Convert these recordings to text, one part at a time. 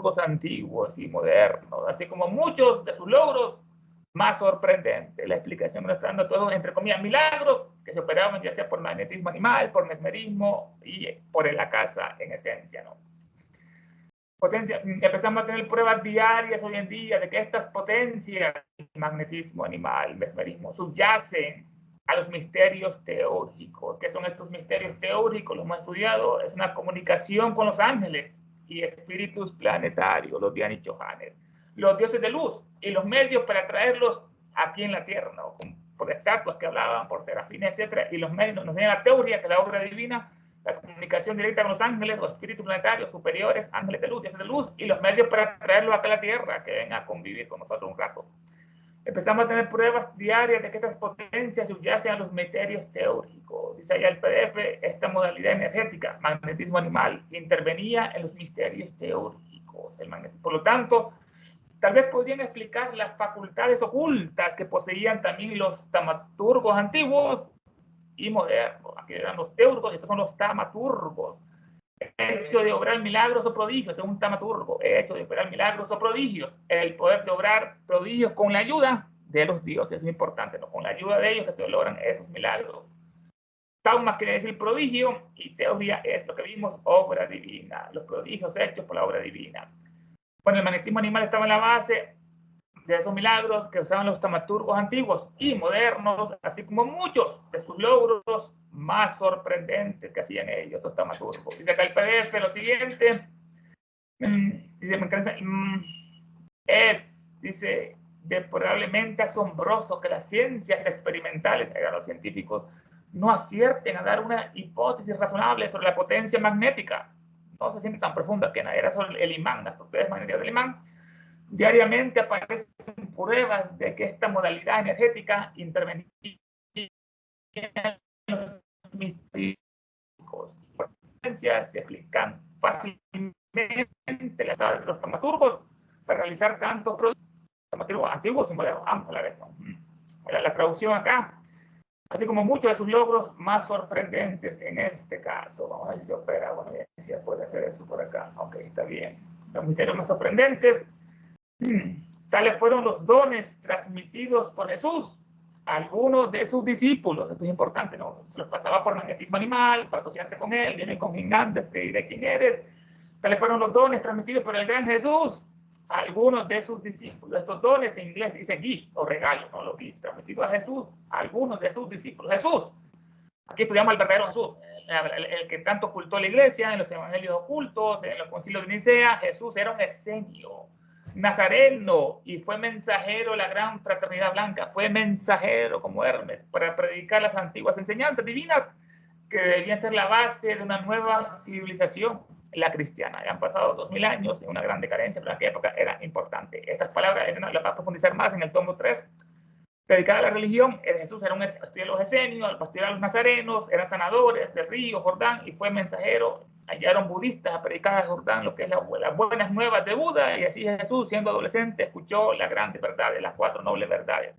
taumaturgos antiguos y modernos, así como muchos de sus logros más sorprendentes. La explicación que nos está dando todos, entre comillas, milagros que se operaban ya sea por magnetismo animal, por mesmerismo y por la casa en esencia, ¿no? Empezamos a tener pruebas diarias hoy en día de que estas potencias, magnetismo animal, mesmerismo, subyacen a los misterios teúrgicos. ¿Qué son estos misterios teúrgicos? Los hemos estudiado, es una comunicación con los ángeles y espíritus planetarios, los Dianichohanes, los dioses de luz y los medios para traerlos aquí en la Tierra, ¿no? Por estatuas que hablaban, por terafines, etc. Y los medios nos enseñan la teoría, que es la obra divina, la comunicación directa con los ángeles o espíritus planetarios superiores, ángeles de luz, dioses de luz, y los medios para traerlos acá a la Tierra, que vengan a convivir con nosotros un rato. Empezamos a tener pruebas diarias de que estas potencias subyacen a los misterios teúrgicos. Dice allá el PDF, esta modalidad energética, magnetismo animal, intervenía en los misterios teúrgicos. Por lo tanto, tal vez podrían explicar las facultades ocultas que poseían también los taumaturgos antiguos y modernos. Aquí eran los teurgos y estos son los taumaturgos. El hecho de obrar milagros o prodigios es un taumaturgo. El hecho de obrar milagros o prodigios, el poder de obrar prodigios con la ayuda de los dioses, es importante, ¿no? Con la ayuda de ellos que se logran esos milagros. Tauma quiere decir prodigio y teoría es lo que vimos, obra divina, los prodigios hechos por la obra divina. Bueno, el magnetismo animal estaba en la base de esos milagros que usaban los taumaturgos antiguos y modernos, así como muchos de sus logros más sorprendentes que hacían ellos, los taumaturgos. Dice acá el PDF lo siguiente, dice, probablemente asombroso que las ciencias experimentales, los científicos, no acierten a dar una hipótesis razonable sobre la potencia magnética. No se siente tan profunda que era solo el imán, las propiedades magnéticas del imán. Diariamente aparecen pruebas de que esta modalidad energética intervenía en los misterios. Las ciencias se explican fácilmente las de los taumaturgos para realizar tantos productos antiguos y modernos, ambos a la vez, ¿no? La traducción acá, así como muchos de sus logros más sorprendentes en este caso. Vamos a ver si se opera. Bueno, si se puede hacer eso por acá. Ok, está bien. Los misterios más sorprendentes. Tales fueron los dones transmitidos por Jesús a algunos de sus discípulos. Esto es importante, ¿no? Se los pasaba por magnetismo animal, para asociarse con él, vienen con Gigante, te diré quién eres. Tales fueron los dones transmitidos por el gran Jesús a algunos de sus discípulos. Estos dones en inglés dice gift o regalo, ¿no? Los gifts transmitidos a Jesús a algunos de sus discípulos. Jesús, aquí estudiamos al verdadero Jesús, el que tanto ocultó la iglesia en los evangelios ocultos, en los concilios de Nicea. Jesús era un esenio nazareno y fue mensajero de la gran fraternidad blanca, fue mensajero como Hermes para predicar las antiguas enseñanzas divinas que debían ser la base de una nueva civilización, la cristiana. Ya han pasado 2000 años en una gran decadencia, pero en aquella época era importante. Estas palabras las va a profundizar más en el tomo 3, dedicada a la religión. Jesús era un pastor de los esenios, el pastor de los nazarenos, eran sanadores del río Jordán y fue mensajero. Allá eran budistas a predicar a Jordán lo que es las buenas nuevas de Buda, y así Jesús, siendo adolescente, escuchó las grandes verdades, las 4 nobles verdades.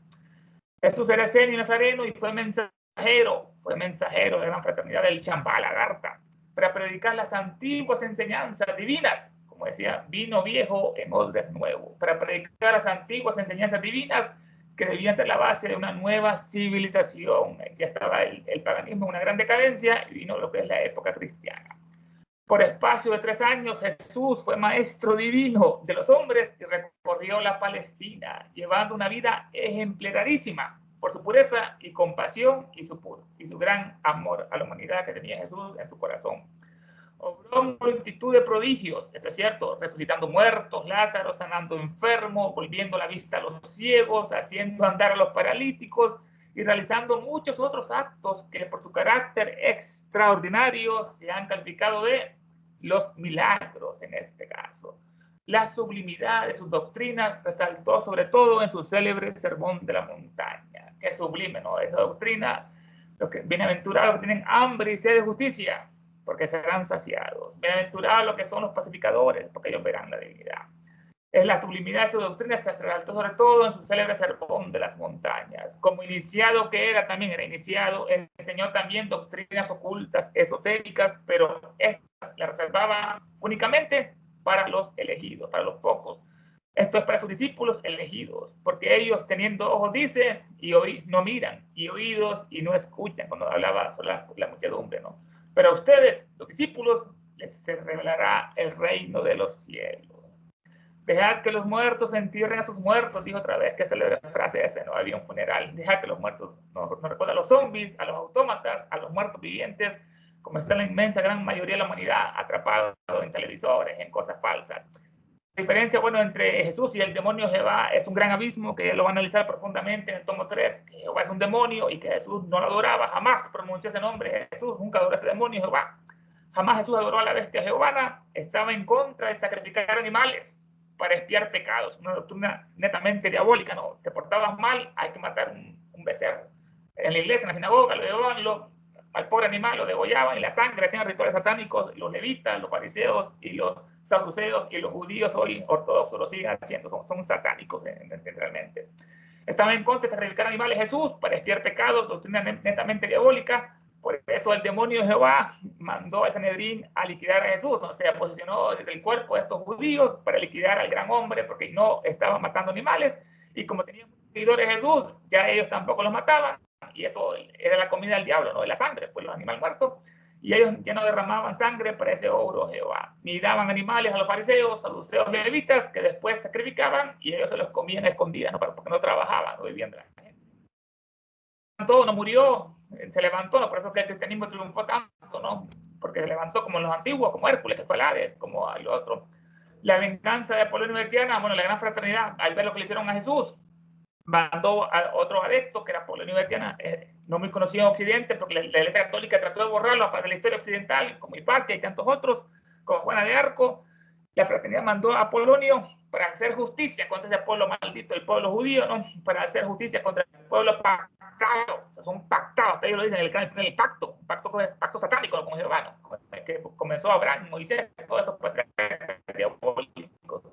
Jesús era esenio y nazareno y fue mensajero de la gran fraternidad del Chambalagarta para predicar las antiguas enseñanzas divinas, como decía, vino viejo en odres nuevos, para predicar las antiguas enseñanzas divinas que debían ser la base de una nueva civilización. Ya estaba el paganismo en una gran decadencia y vino lo que es la época cristiana. Por espacio de 3 años, Jesús fue maestro divino de los hombres y recorrió la Palestina, llevando una vida ejemplarísima por su pureza y compasión y su gran amor a la humanidad que tenía Jesús en su corazón. Obró multitud de prodigios, esto es cierto, resucitando muertos, Lázaro, sanando enfermos, volviendo la vista a los ciegos, haciendo andar a los paralíticos y realizando muchos otros actos que por su carácter extraordinario se han calificado de los milagros en este caso. La sublimidad de sus doctrinas resaltó sobre todo en su célebre Sermón de la Montaña. Qué sublime, ¿no? Esa doctrina, los que bienaventurados que tienen hambre y sed de justicia, porque serán saciados. Bienaventurados los que son los pacificadores, porque ellos verán la divinidad. Es la sublimidad de su doctrina se resaltó sobre todo en su célebre Sermón de las Montañas. Como iniciado que era, también era iniciado, enseñó también doctrinas ocultas, esotéricas, pero estas las reservaba únicamente para los elegidos, para los pocos. Esto es para sus discípulos elegidos, porque ellos teniendo ojos dicen y no miran, y oídos y no escuchan, cuando hablaba sobre la muchedumbre, ¿no? Pero a ustedes, los discípulos, les se revelará el reino de los cielos. Dejad que los muertos entierren a sus muertos, dijo otra vez, que esa es la frase esa, ¿no? Había un funeral. Dejad que los muertos, no recuerda a los zombies, a los autómatas, a los muertos vivientes, como está la inmensa gran mayoría de la humanidad atrapados en televisores, en cosas falsas. La diferencia, bueno, entre Jesús y el demonio Jehová es un gran abismo que lo va a analizar profundamente en el tomo 3, que Jehová es un demonio y que Jesús no lo adoraba, jamás pronunció ese nombre, Jesús nunca adoró a ese demonio Jehová. Jamás Jesús adoró a la bestia jehovana, estaba en contra de sacrificar animales para expiar pecados, una doctrina netamente diabólica, ¿no? Te portabas mal, hay que matar un becerro. En la iglesia, en la sinagoga, lo llevaban al pobre animal, lo degollaban y la sangre, hacían rituales satánicos, los levitas, los fariseos y los saduceos y los judíos hoy ortodoxos lo siguen haciendo, son satánicos realmente. Estaba en contra de sacrificar animales Jesús para expiar pecados, doctrina netamente diabólica. Por eso el demonio de Jehová mandó a Sanedrín a liquidar a Jesús, ¿no? Se posicionó desde el cuerpo de estos judíos para liquidar al gran hombre porque no estaban matando animales y como tenían seguidores de Jesús, ya ellos tampoco los mataban y eso era la comida del diablo, ¿no? De la sangre, pues los animales muertos. Y ellos ya no derramaban sangre para ese ogro Jehová, ni daban animales a los fariseos, saduceos, levitas, que después sacrificaban y ellos se los comían escondidas, ¿no? Porque no trabajaban, no vivían de la gente. Todo no murió, se levantó, ¿no? Por eso es que el cristianismo triunfó tanto, ¿no? Porque se levantó como los antiguos, como Hércules, que fue el Hades, como el otro. La venganza de Apolonio de Tiana, bueno, la gran fraternidad, al ver lo que le hicieron a Jesús, mandó a otro adepto, que era Apolonio de Tiana, no muy conocido en Occidente, porque la Iglesia Católica trató de borrarlo para la historia occidental, como Hipatia y tantos otros, como Juana de Arco. La fraternidad mandó a Apolonio para hacer justicia contra ese pueblo maldito, el pueblo judío, ¿no? Para hacer justicia contra el pueblo pactado. O sea, son pactados, ellos lo dicen en el pacto, pacto satánico, ¿no? Como Jehová, ¿no? Que comenzó Abraham, Moisés, todos esos patriarcas diabólicos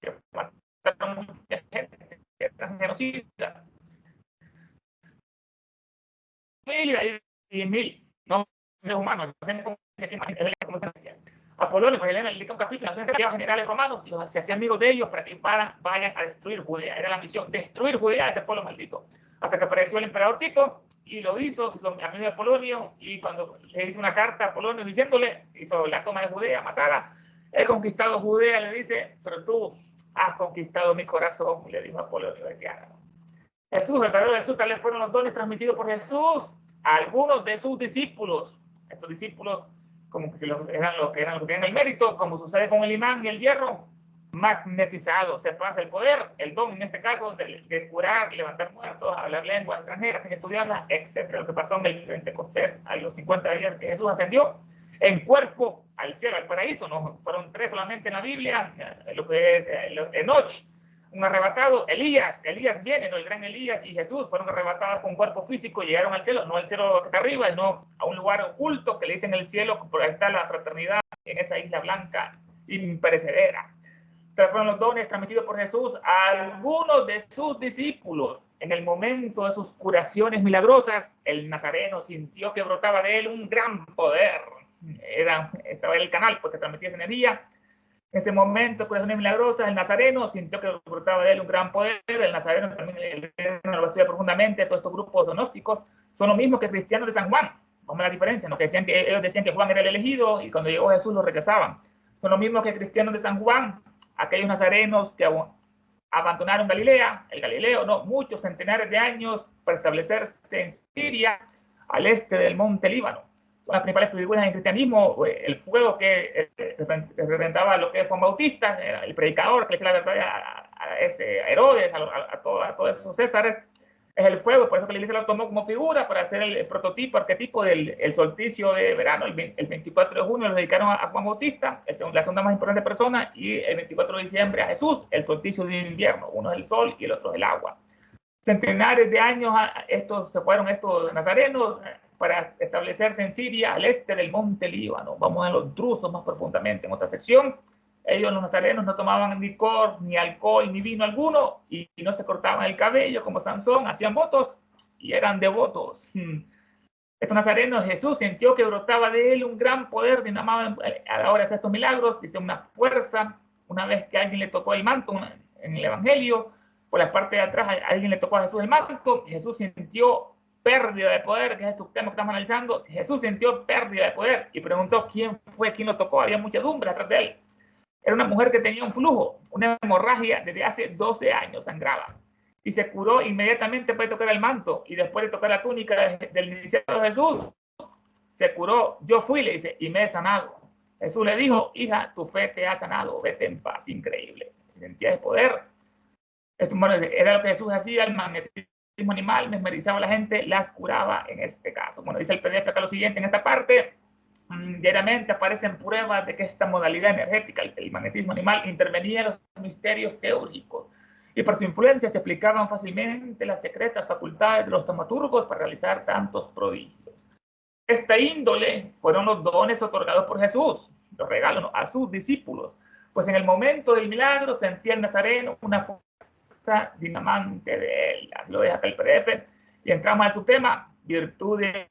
que mataron a mucha gente, que eran genocidas. Mil, no humanos, Apolonio, pues Helena le dedica un capítulo a los generales romanos, se hacían amigos de ellos para que vayan a destruir Judea. Era la misión, destruir Judea, ese pueblo maldito. Hasta que apareció el emperador Tito y lo hizo, amigo de Apolonio, y cuando le hizo una carta a Apolonio diciéndole, hizo la toma de Judea, Masada, he conquistado Judea, le dice, pero tú has conquistado mi corazón, le dijo Apolonio de Tiana. Jesús, el verdadero Jesús, tales fueron los dones transmitidos por Jesús a algunos de sus discípulos. Estos discípulos como que eran los que tenían el mérito, como sucede con el imán y el hierro, magnetizado, se pasa el poder, el don en este caso de curar, levantar muertos, hablar lenguas extranjeras sin estudiarlas, etc. Lo que pasó en el Pentecostés a los 50 días que Jesús ascendió en cuerpo al cielo, al paraíso, no fueron 3 solamente en la Biblia, lo que es Enoch, un arrebatado, Elías viene, ¿no? El gran Elías y Jesús fueron arrebatados con cuerpo físico y llegaron al cielo, no al cielo que está arriba, sino a un lugar oculto que le dicen el cielo, por ahí está la fraternidad en esa isla blanca imperecedera. Pero fueron los dones transmitidos por Jesús a algunos de sus discípulos. En el momento de sus curaciones milagrosas, el nazareno sintió que brotaba de él un gran poder. Estaba en el canal porque transmitía esa energía. En ese momento, curaciones milagrosas, el nazareno sintió que brotaba de él un gran poder. El nazareno también lo estudia profundamente. Todos estos grupos gnósticos son los mismos que cristianos de San Juan. Vamos a la diferencia, ¿no? Que ellos decían que Juan era el elegido y cuando llegó Jesús lo rechazaban. Son los mismos que cristianos de San Juan, aquellos nazarenos que abandonaron Galilea, el Galileo, no, muchos centenares de años para establecerse en Siria, al este del monte Líbano. Son las principales figuras en el cristianismo, el fuego que representaba lo que es Juan Bautista, el predicador que le decía la verdad a Herodes, a todos esos Césares, es el fuego, por eso que la iglesia lo tomó como figura para hacer el prototipo, arquetipo del solsticio de verano. El 24 de junio lo dedicaron a Juan Bautista, la segunda más importante persona, y el 24 de diciembre a Jesús, el solsticio de invierno. Uno es el sol y el otro es el agua. Centenares de años se fueron estos nazarenos para establecerse en Siria, al este del monte Líbano. Vamos a los drusos más profundamente en otra sección. Ellos, los nazarenos, no tomaban ni licor, ni alcohol, ni vino alguno, y no se cortaban el cabello como Sansón, hacían votos y eran devotos. Este nazareno Jesús sintió que brotaba de él un gran poder dinamado a la hora de hacer estos milagros, dice una fuerza. Una vez que alguien le tocó el manto en el Evangelio, por la parte de atrás alguien le tocó a Jesús el manto, Jesús sintió pérdida de poder, que es el tema que estamos analizando. Jesús sintió pérdida de poder y preguntó quién fue quien lo tocó. Había muchedumbre atrás de él. Era una mujer que tenía un flujo, una hemorragia desde hace 12 años, sangraba. Y se curó inmediatamente después de tocar el manto y después de tocar la túnica del iniciado Jesús. Se curó. Yo fui, le dice, y me he sanado. Jesús le dijo, hija, tu fe te ha sanado, vete en paz. Increíble. Identidad de poder. Esto, bueno, era lo que Jesús hacía, el magnetismo animal, mesmerizaba a la gente, las curaba en este caso. Bueno, dice el PDF acá lo siguiente, en esta parte, diariamente aparecen pruebas de que esta modalidad energética, el magnetismo animal, intervenía en los misterios teóricos y por su influencia se explicaban fácilmente las secretas facultades de los taumaturgos para realizar tantos prodigios. Esta índole fueron los dones otorgados por Jesús, los regalos a sus discípulos, pues en el momento del milagro sentía el nazareno una fuerza dinamante de él. Lo deja acá el PDF y entramos al subtema, virtudes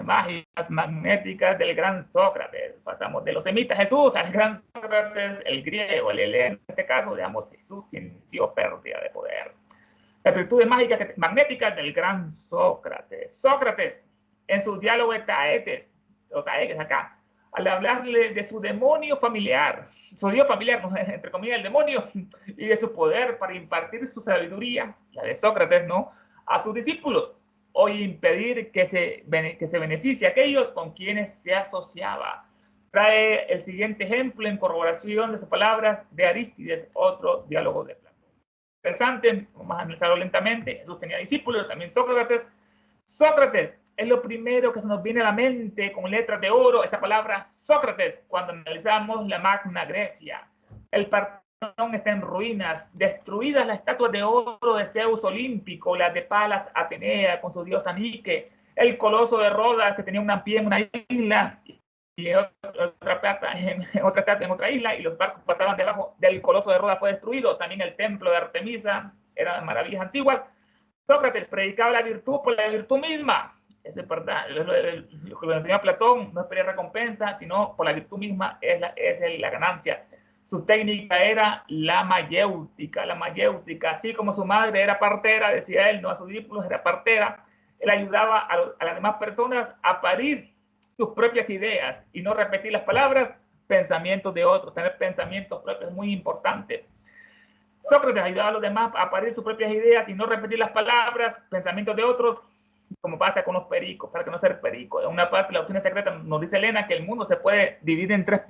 mágicas, magnéticas del gran Sócrates. Pasamos de los semitas Jesús al gran Sócrates, el griego, el heleno. En este caso, digamos, Jesús sintió pérdida de poder. Las virtudes mágicas magnéticas del gran Sócrates. Sócrates, en su diálogo de Taetes, o Taetes acá, al hablarle de su demonio familiar, su dios familiar, entre comillas, el demonio, y de su poder para impartir su sabiduría, la de Sócrates, ¿no?, a sus discípulos, o impedir que se beneficie a aquellos con quienes se asociaba. Trae el siguiente ejemplo en corroboración de sus palabras de Arístides, otro diálogo de Platón. Interesante, vamos a analizarlo lentamente. Jesús tenía discípulos, también Sócrates. Sócrates es lo primero que se nos viene a la mente con letras de oro, esa palabra Sócrates, cuando analizamos la Magna Grecia. El Partenón está en ruinas, destruidas las estatuas de oro de Zeus olímpico, las de Palas Atenea con su diosa Nike, el coloso de Rodas que tenía un pie en una isla y en otra plata en otra isla, y los barcos pasaban debajo del coloso de Rodas, fue destruido. También el templo de Artemisa, eran maravillas antiguas. Sócrates predicaba la virtud por la virtud misma. Eso es verdad. Lo que enseñó Platón no espería recompensa, sino por la virtud misma es la ganancia. Su técnica era la mayéutica, así como su madre era partera, decía él, no a sus discípulos, era partera. Él ayudaba a las demás personas a parir sus propias ideas y no repetir las palabras, pensamientos de otros. Tener pensamientos propios es muy importante. Sócrates ayudaba a los demás a parir sus propias ideas y no repetir las palabras, pensamientos de otros, como pasa con los pericos, para que no ser perico. En una parte de la doctrina secreta nos dice Elena que el mundo se puede dividir en tres,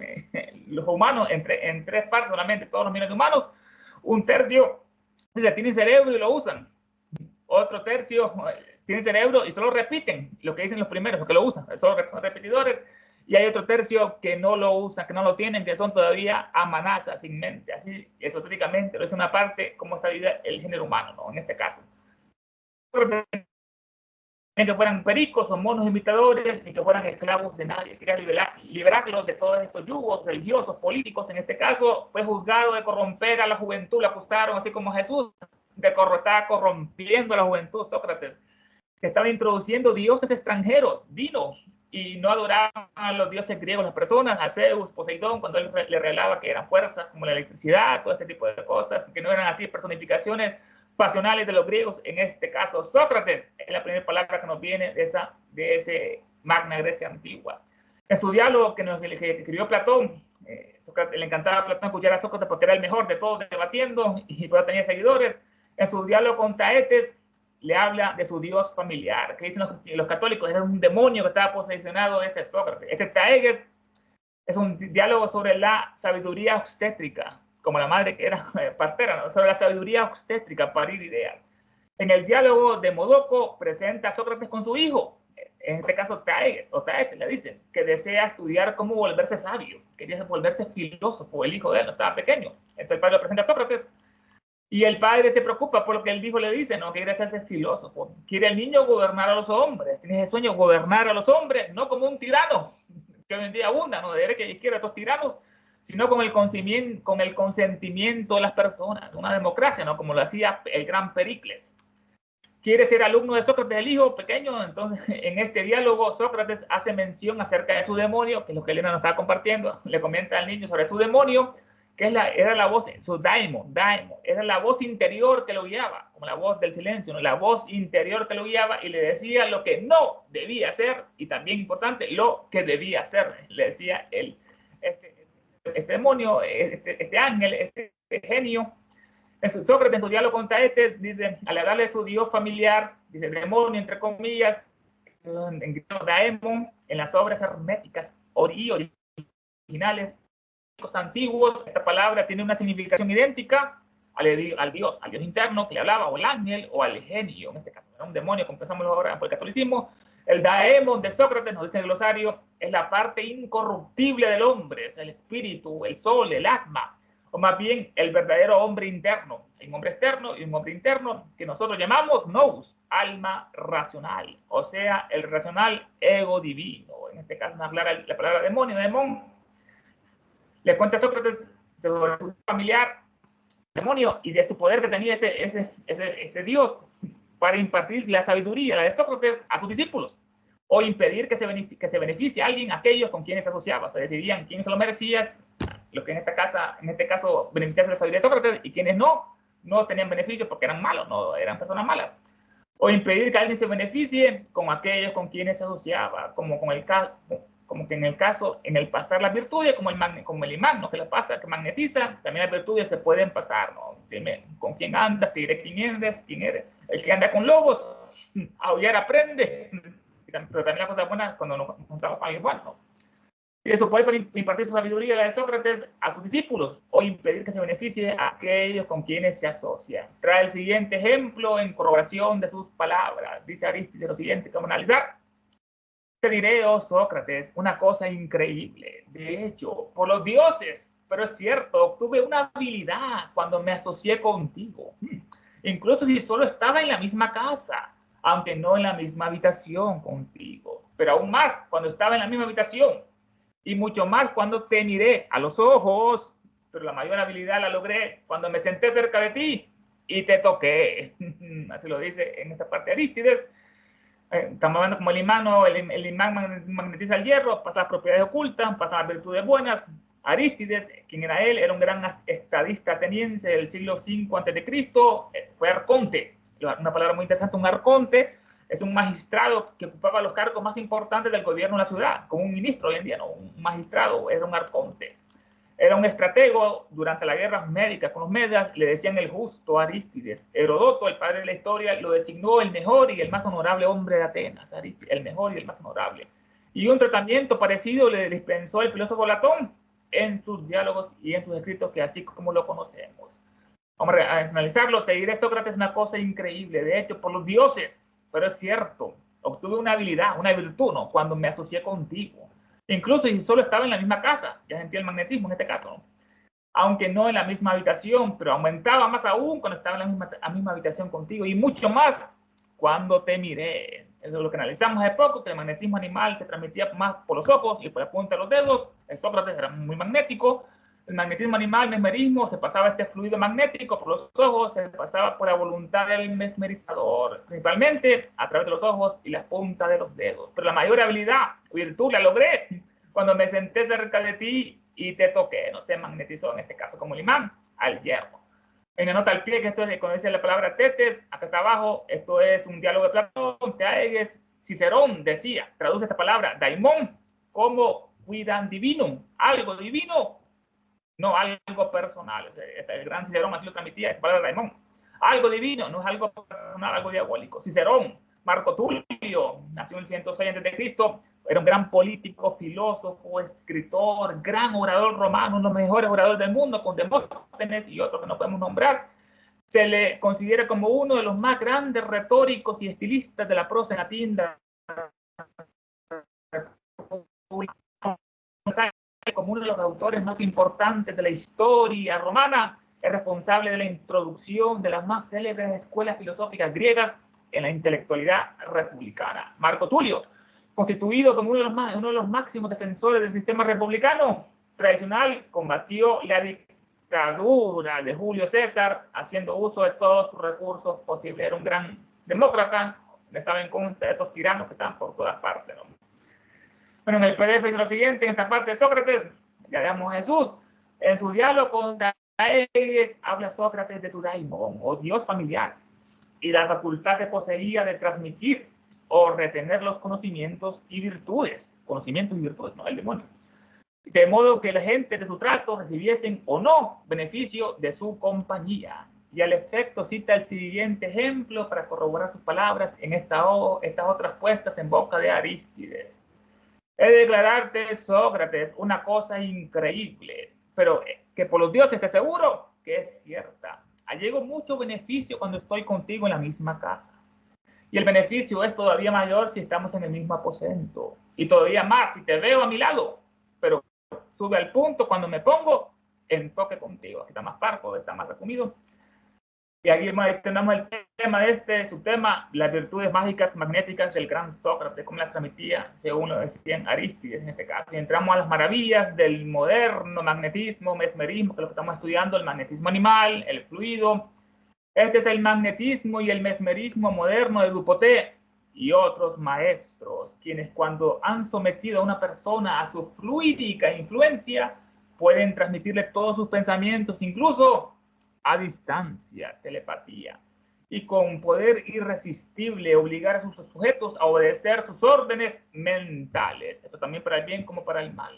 los humanos, en tres partes solamente, todos los millones de humanos. Un tercio tienen cerebro y lo usan. Otro tercio tienen cerebro y solo repiten lo que dicen los primeros, que lo usan, son repetidores. Y hay otro tercio que no lo usan, que no lo tienen, que son todavía amenazas sin mente. Así, esotéricamente, lo es una parte como está el género humano, ¿no? En este caso. Que fueran pericos o monos imitadores, ni que fueran esclavos de nadie. Quería liberarlos de todos estos yugos religiosos, políticos. En este caso, fue juzgado de corromper a la juventud. Lo acusaron, así como Jesús, estaba corrompiendo a la juventud, Sócrates, que estaba introduciendo dioses extranjeros, Dino, y no adoraban a los dioses griegos, las personas, a Zeus, Poseidón, cuando él le revelaba que eran fuerzas como la electricidad, todo este tipo de cosas, que no eran así personificaciones pasionales de los griegos. En este caso, Sócrates es la primera palabra que nos viene de ese Magna Grecia antigua. En su diálogo que escribió Platón, Sócrates, le encantaba a Platón escuchar a Sócrates porque era el mejor de todos debatiendo y por eso tenía seguidores. En su diálogo con Taetes, le habla de su dios familiar, que dicen los católicos, era un demonio que estaba posesionado de ese Sócrates. Este Taetes es un diálogo sobre la sabiduría obstétrica, como la madre que era partera, ¿no? Sobre la sabiduría obstétrica, parir ideas. En el diálogo de Modoco presenta a Sócrates con su hijo, en este caso Taetes, le dice, que desea estudiar cómo volverse sabio, quería volverse filósofo, el hijo de él, no estaba pequeño. Entonces el padre lo presenta a Sócrates, y el padre se preocupa por lo que el hijo le dice, no, que quiere hacerse filósofo. Quiere el niño gobernar a los hombres. Tiene ese sueño, gobernar a los hombres, no como un tirano, que hoy en día abunda, ¿no? De derecha y izquierda, estos tiranos, sino con el consentimiento de las personas, una democracia, ¿no? Como lo hacía el gran Pericles. quiere ser alumno de Sócrates, el hijo pequeño. Entonces, en este diálogo, Sócrates hace mención acerca de su demonio, que es lo que Elena nos estaba compartiendo. Le comenta al niño sobre su demonio, que era la voz, su daimon, era la voz interior que lo guiaba, como la voz del silencio, ¿no? La voz interior que lo guiaba y le decía lo que no debía hacer y también importante, lo que debía hacer. Le decía él, este demonio, este ángel, este genio. Sócrates, en su diálogo con Taetes, dice, al hablarle de su dios familiar, dice demonio, entre comillas, en griego daemon, en las obras herméticas originales antiguos, esta palabra tiene una significación idéntica al Dios interno que le hablaba, o el ángel, o al genio, en este caso, era un demonio, como pensamos ahora por el catolicismo. El daemon de Sócrates, nos dice el glosario, es la parte incorruptible del hombre, es el espíritu, el sol, el atma, o más bien el verdadero hombre interno. Hay un hombre externo y un hombre interno que nosotros llamamos nous, alma racional, o sea, el racional ego divino. En este caso nos habla la palabra demonio, demon. Le cuenta a Sócrates sobre su familiar, demonio, y de su poder que tenía ese Dios para impartir la sabiduría, la de Sócrates, a sus discípulos, o impedir que se beneficie a alguien, aquellos con quienes se asociaba. O sea, decidían quiénes se lo merecían, los que en este caso beneficiarse de la sabiduría de Sócrates, y quienes no tenían beneficios porque eran malos, no eran personas malas. O impedir que alguien se beneficie con aquellos con quienes se asociaba, como que en el caso, en el pasar las virtudes, como el imán, ¿no? Que la pasa, que magnetiza, también las virtudes se pueden pasar, ¿no? Dime con quién andas, te diré quién eres. El que anda con lobos, aullar aprende, pero también las cosas buenas cuando nos encontramos con alguien bueno, ¿no? Y eso puede impartir su sabiduría, la de Sócrates, a sus discípulos, o impedir que se beneficie a aquellos con quienes se asocia. Trae el siguiente ejemplo en corroboración de sus palabras. Dice Arístides lo siguiente, que vamos a analizar. Te diré, oh Sócrates, una cosa increíble. De hecho, por los dioses, pero es cierto, obtuve una habilidad cuando me asocié contigo. Incluso si solo estaba en la misma casa, aunque no en la misma habitación contigo. Pero aún más cuando estaba en la misma habitación. Y mucho más cuando te miré a los ojos. Pero la mayor habilidad la logré cuando me senté cerca de ti y te toqué. Así lo dice en esta parte Arístides. Estamos hablando como el imán, ¿no? El imán magnetiza el hierro, pasa las propiedades ocultas, pasa las virtudes buenas. Arístides, quien era él, era un gran estadista ateniense del siglo V a.C., fue arconte, una palabra muy interesante, un arconte es un magistrado que ocupaba los cargos más importantes del gobierno de la ciudad, como un ministro hoy en día, ¿no? Un magistrado era un arconte. Era un estratego durante las guerras médicas con los medas, le decían el justo Arístides. Herodoto, el padre de la historia, lo designó el mejor y el más honorable hombre de Atenas, Arístides, el mejor y el más honorable. Y un tratamiento parecido le dispensó el filósofo Platón en sus diálogos y en sus escritos, que así como lo conocemos. Vamos a analizarlo. Te diré, Sócrates, una cosa increíble. De hecho, por los dioses, pero es cierto, obtuve una habilidad, una virtud, ¿no? Cuando me asocié contigo. Incluso si solo estaba en la misma casa, ya sentía el magnetismo en este caso, ¿no? Aunque no en la misma habitación, pero aumentaba más aún cuando estaba en la misma habitación contigo, y mucho más cuando te miré. Eso es lo que analizamos hace poco, que el magnetismo animal se transmitía más por los ojos y por la punta de los dedos. El Sócrates era muy magnético. El magnetismo animal, el mesmerismo, se pasaba este fluido magnético por los ojos, se pasaba por la voluntad del mesmerizador, principalmente a través de los ojos y la punta de los dedos. Pero la mayor habilidad, virtud, la logré cuando me senté cerca de ti y te toqué, no sé, magnetizó en este caso como el imán al hierro. En la nota al pie, que esto es cuando dice la palabra tetes, acá está abajo, esto es un diálogo de Platón, Teaeges, Cicerón decía, traduce esta palabra, daimon, como quidam divinum, algo divino, no algo personal. El gran Cicerón así lo transmitía, esta palabra daimon. Algo divino, no es algo personal, algo diabólico. Cicerón, Marco Tulio, nació en el 106 a.C., era un gran político, filósofo, escritor, gran orador romano, uno de los mejores oradores del mundo, con Demóstenes y otros que no podemos nombrar. Se le considera como uno de los más grandes retóricos y estilistas de la prosa en latín, como uno de los autores más importantes de la historia romana, es responsable de la introducción de las más célebres escuelas filosóficas griegas en la intelectualidad republicana. Marco Tulio, constituido como uno de los máximos defensores del sistema republicano tradicional, combatió la dictadura de Julio César, haciendo uso de todos sus recursos posibles. Era un gran demócrata, estaba en contra de estos tiranos que estaban por todas partes, ¿no? Bueno, en el PDF dice lo siguiente, en esta parte de Sócrates, ya veamos a Jesús, en su diálogo con Daeges, habla Sócrates de su daimon, o Dios familiar, y la facultad que poseía de transmitir o retener los conocimientos y virtudes, no el demonio, de modo que la gente de su trato recibiesen o no beneficio de su compañía. Y al efecto cita el siguiente ejemplo para corroborar sus palabras en estas otras puestas en boca de Arístides. He de declararte, Sócrates, una cosa increíble, pero que por los dioses te aseguro que es cierta. Allego mucho beneficio cuando estoy contigo en la misma casa. Y el beneficio es todavía mayor si estamos en el mismo aposento. Y todavía más si te veo a mi lado. Pero sube al punto cuando me pongo en toque contigo. Aquí está más parco, está más resumido. Y aquí tenemos el tema de este subtema, las virtudes mágicas magnéticas del gran Sócrates, cómo las transmitía, según lo decían Arístides en este caso. Y entramos a las maravillas del moderno magnetismo, mesmerismo, que es lo que estamos estudiando, el magnetismo animal, el fluido. Este es el magnetismo y el mesmerismo moderno de Dupotet y otros maestros, quienes cuando han sometido a una persona a su fluídica influencia, pueden transmitirle todos sus pensamientos, incluso a distancia, telepatía, y con poder irresistible obligar a sus sujetos a obedecer sus órdenes mentales. Esto también para el bien como para el mal.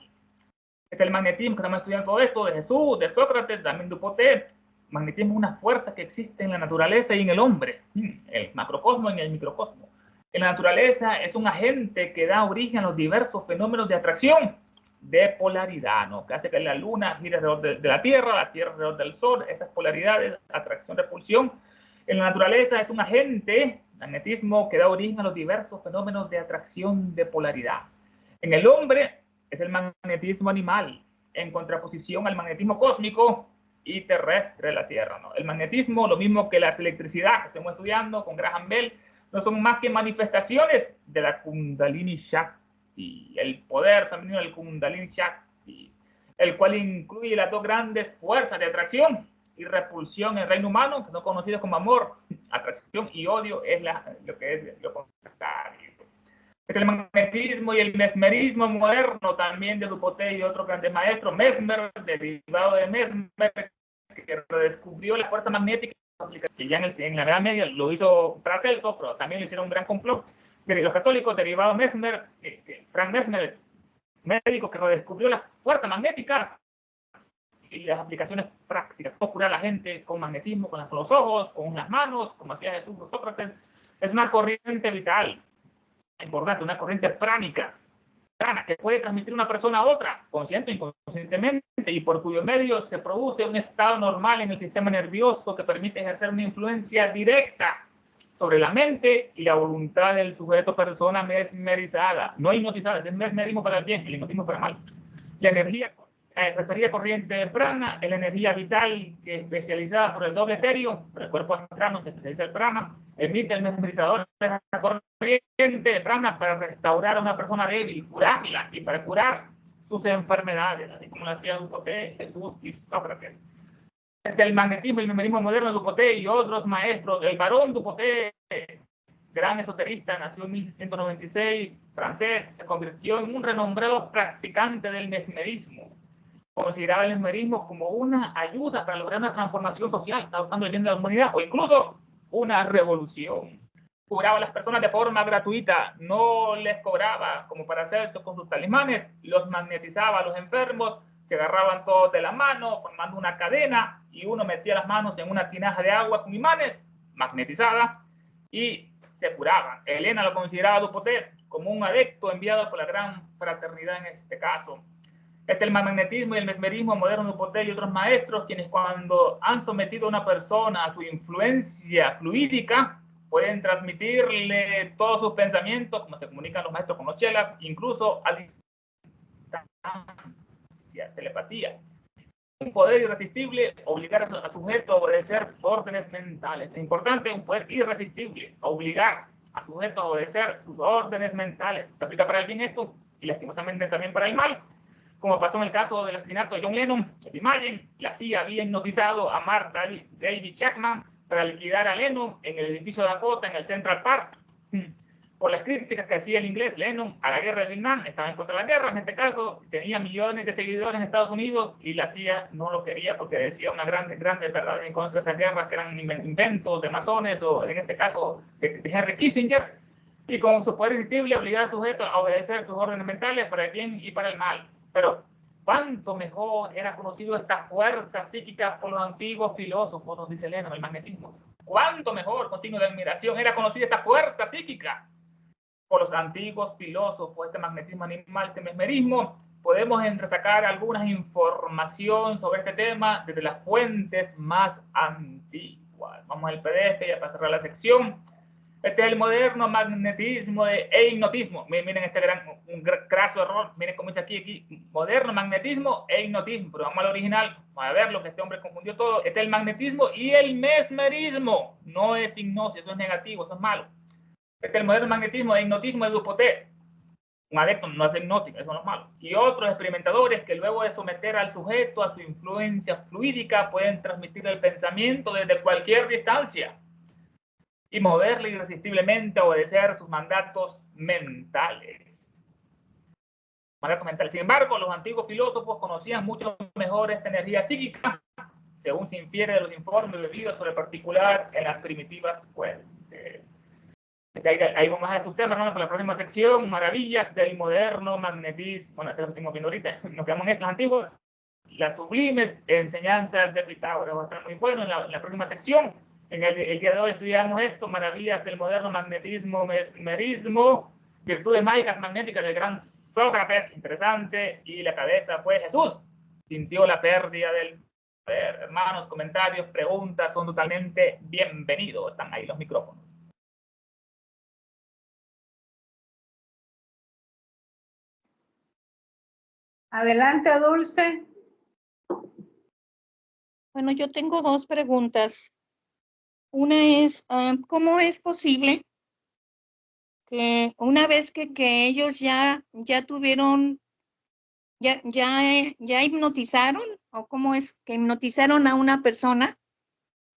Este es el magnetismo, que estamos estudiando todo esto, de Jesús, de Sócrates, también de Dupotet. Magnetismo es una fuerza que existe en la naturaleza y en el hombre, el macrocosmo y en el microcosmo. En la naturaleza es un agente que da origen a los diversos fenómenos de atracción, de polaridad, ¿no? Que hace que la luna gire alrededor de la Tierra alrededor del Sol, esas polaridades, atracción, repulsión. En la naturaleza es un agente, magnetismo, que da origen a los diversos fenómenos de atracción, de polaridad. En el hombre es el magnetismo animal, en contraposición al magnetismo cósmico y terrestre de la Tierra, ¿no? El magnetismo, lo mismo que las electricidad que estamos estudiando con Graham Bell, no son más que manifestaciones de la Kundalini Shakti, el poder femenino del Kundalini Shakti, el cual incluye las dos grandes fuerzas de atracción y repulsión en el reino humano, que son conocidas como amor, atracción y odio, es lo que es lo contrario. El magnetismo y el mesmerismo moderno también de Dupotet y otros grandes maestros, Mesmer, derivado de Mesmer, que redescubrió la fuerza magnética, que ya en la Edad Media lo hizo Paracelso, pero también lo hicieron un gran complot de los católicos, derivado de Mesmer, Frank Mesmer, médico que redescubrió la fuerza magnética y las aplicaciones prácticas, cómo curar a la gente con magnetismo, con los ojos, con las manos, como hacía Jesús o Sócrates. Es una corriente vital importante, una corriente pránica, que puede transmitir una persona a otra, consciente o inconscientemente, y por cuyo medio se produce un estado normal en el sistema nervioso que permite ejercer una influencia directa sobre la mente y la voluntad del sujeto persona mesmerizada, no hipnotizada, es mesmerismo para el bien, el hipnotismo para el mal. La energía referida corriente de prana es la energía vital que especializada por el doble etéreo, por el cuerpo astral se especializa el prana, emite el mesmerizador de la corriente de prana para restaurar a una persona débil, curarla y para curar sus enfermedades, así como lo hacía Dupotet, Jesús y Sócrates. Desde el magnetismo y el mesmerismo moderno de Dupotet y otros maestros, el barón Dupotet, gran esoterista, nació en 1796, francés, se convirtió en un renombrado practicante del mesmerismo. Consideraba el mesmerismo como una ayuda para lograr una transformación social, adoptando el bien de la humanidad, o incluso una revolución. Curaba a las personas de forma gratuita, no les cobraba como para hacerse con sus talismanes, los magnetizaba a los enfermos, se agarraban todos de la mano, formando una cadena, y uno metía las manos en una tinaja de agua con imanes, magnetizada, y se curaban. Helena lo consideraba Dupotet como un adepto enviado por la gran fraternidad en este caso. Este es el magnetismo y el mesmerismo moderno de Dupotet y otros maestros, quienes cuando han sometido a una persona a su influencia fluídica, pueden transmitirle todos sus pensamientos, como se comunican los maestros con los chelas, incluso a distancia, telepatía. Un poder irresistible, obligar al sujeto a obedecer sus órdenes mentales. Es importante, un poder irresistible, obligar al sujeto a obedecer sus órdenes mentales. Se aplica para el bien esto y lastimosamente también para el mal. Como pasó en el caso del asesinato de John Lennon, de Imagine, la CIA había hipnotizado a Mark David Chapman para liquidar a Lennon en el edificio Dakota, en el Central Park, por las críticas que hacía el inglés Lennon a la guerra de Vietnam. Estaba en contra de la guerra, en este caso, tenía millones de seguidores en Estados Unidos y la CIA no lo quería porque decía unas grandes verdades en contra de esas guerras que eran inventos de masones o, en este caso, de Henry Kissinger, y con su poder irresistible obligaba al sujeto a obedecer sus órdenes mentales para el bien y para el mal. Pero cuánto mejor era conocido esta fuerza psíquica por los antiguos filósofos, nos dice Lennon, el magnetismo. Cuánto mejor, con signo de admiración, era conocida esta fuerza psíquica por los antiguos filósofos, este magnetismo animal, este mesmerismo. Podemos entresacar alguna información sobre este tema desde las fuentes más antiguas. Vamos al PDF ya para cerrar la sección. Este es el moderno magnetismo e hipnotismo. Miren este un craso error. Miren cómo dice aquí, moderno magnetismo e hipnotismo. Pero vamos al original. Vamos a ver lo que este hombre confundió todo. Este es el magnetismo y el mesmerismo. No es hipnosis, eso es negativo, eso es malo. Este es el moderno magnetismo e hipnotismo de Dupotet. Un adepto no es hipnótico, eso no es malo. Y otros experimentadores que luego de someter al sujeto a su influencia fluídica pueden transmitir el pensamiento desde cualquier distancia y moverle irresistiblemente a obedecer sus mandatos mentales. Sin embargo, los antiguos filósofos conocían mucho mejor esta energía psíquica, según se infiere de los informes bebidos sobre particular en las primitivas fuentes. Ahí vamos a subtema, ¿no? Con la próxima sección, maravillas del moderno magnetismo. Bueno, esto lo estamos viendo ahorita, nos quedamos en estas antiguas. Las sublimes enseñanzas de Pitágoras. Va a estar muy bueno en la próxima sección. En el día de hoy estudiamos esto, maravillas del moderno magnetismo, mesmerismo, virtudes mágicas magnéticas del gran Sócrates, interesante, y la cabeza fue Jesús. Sintió la pérdida del poder. Hermanos, comentarios, preguntas, son totalmente bienvenidos. Están ahí los micrófonos. Adelante, Dulce. Bueno, yo tengo dos preguntas. Una es, ¿cómo es posible que una vez que ellos ya tuvieron, ya hipnotizaron, o cómo es que hipnotizaron a una persona,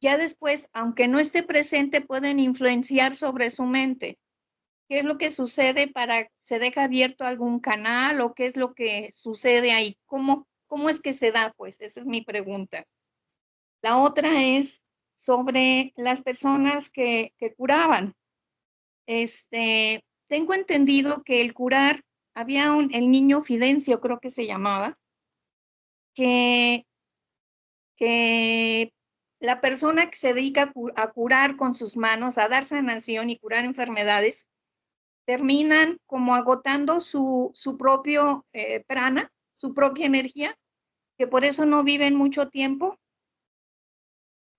ya después, aunque no esté presente, pueden influenciar sobre su mente? ¿Qué es lo que sucede se deja abierto algún canal o qué es lo que sucede ahí? ¿Cómo es que se da? Pues esa es mi pregunta. La otra es sobre las personas que curaban. Tengo entendido que el curar, había el niño Fidencio, creo que se llamaba, que la persona que se dedica a curar con sus manos, a dar sanación y curar enfermedades, terminan como agotando su propio prana, su propia energía, que por eso no viven mucho tiempo.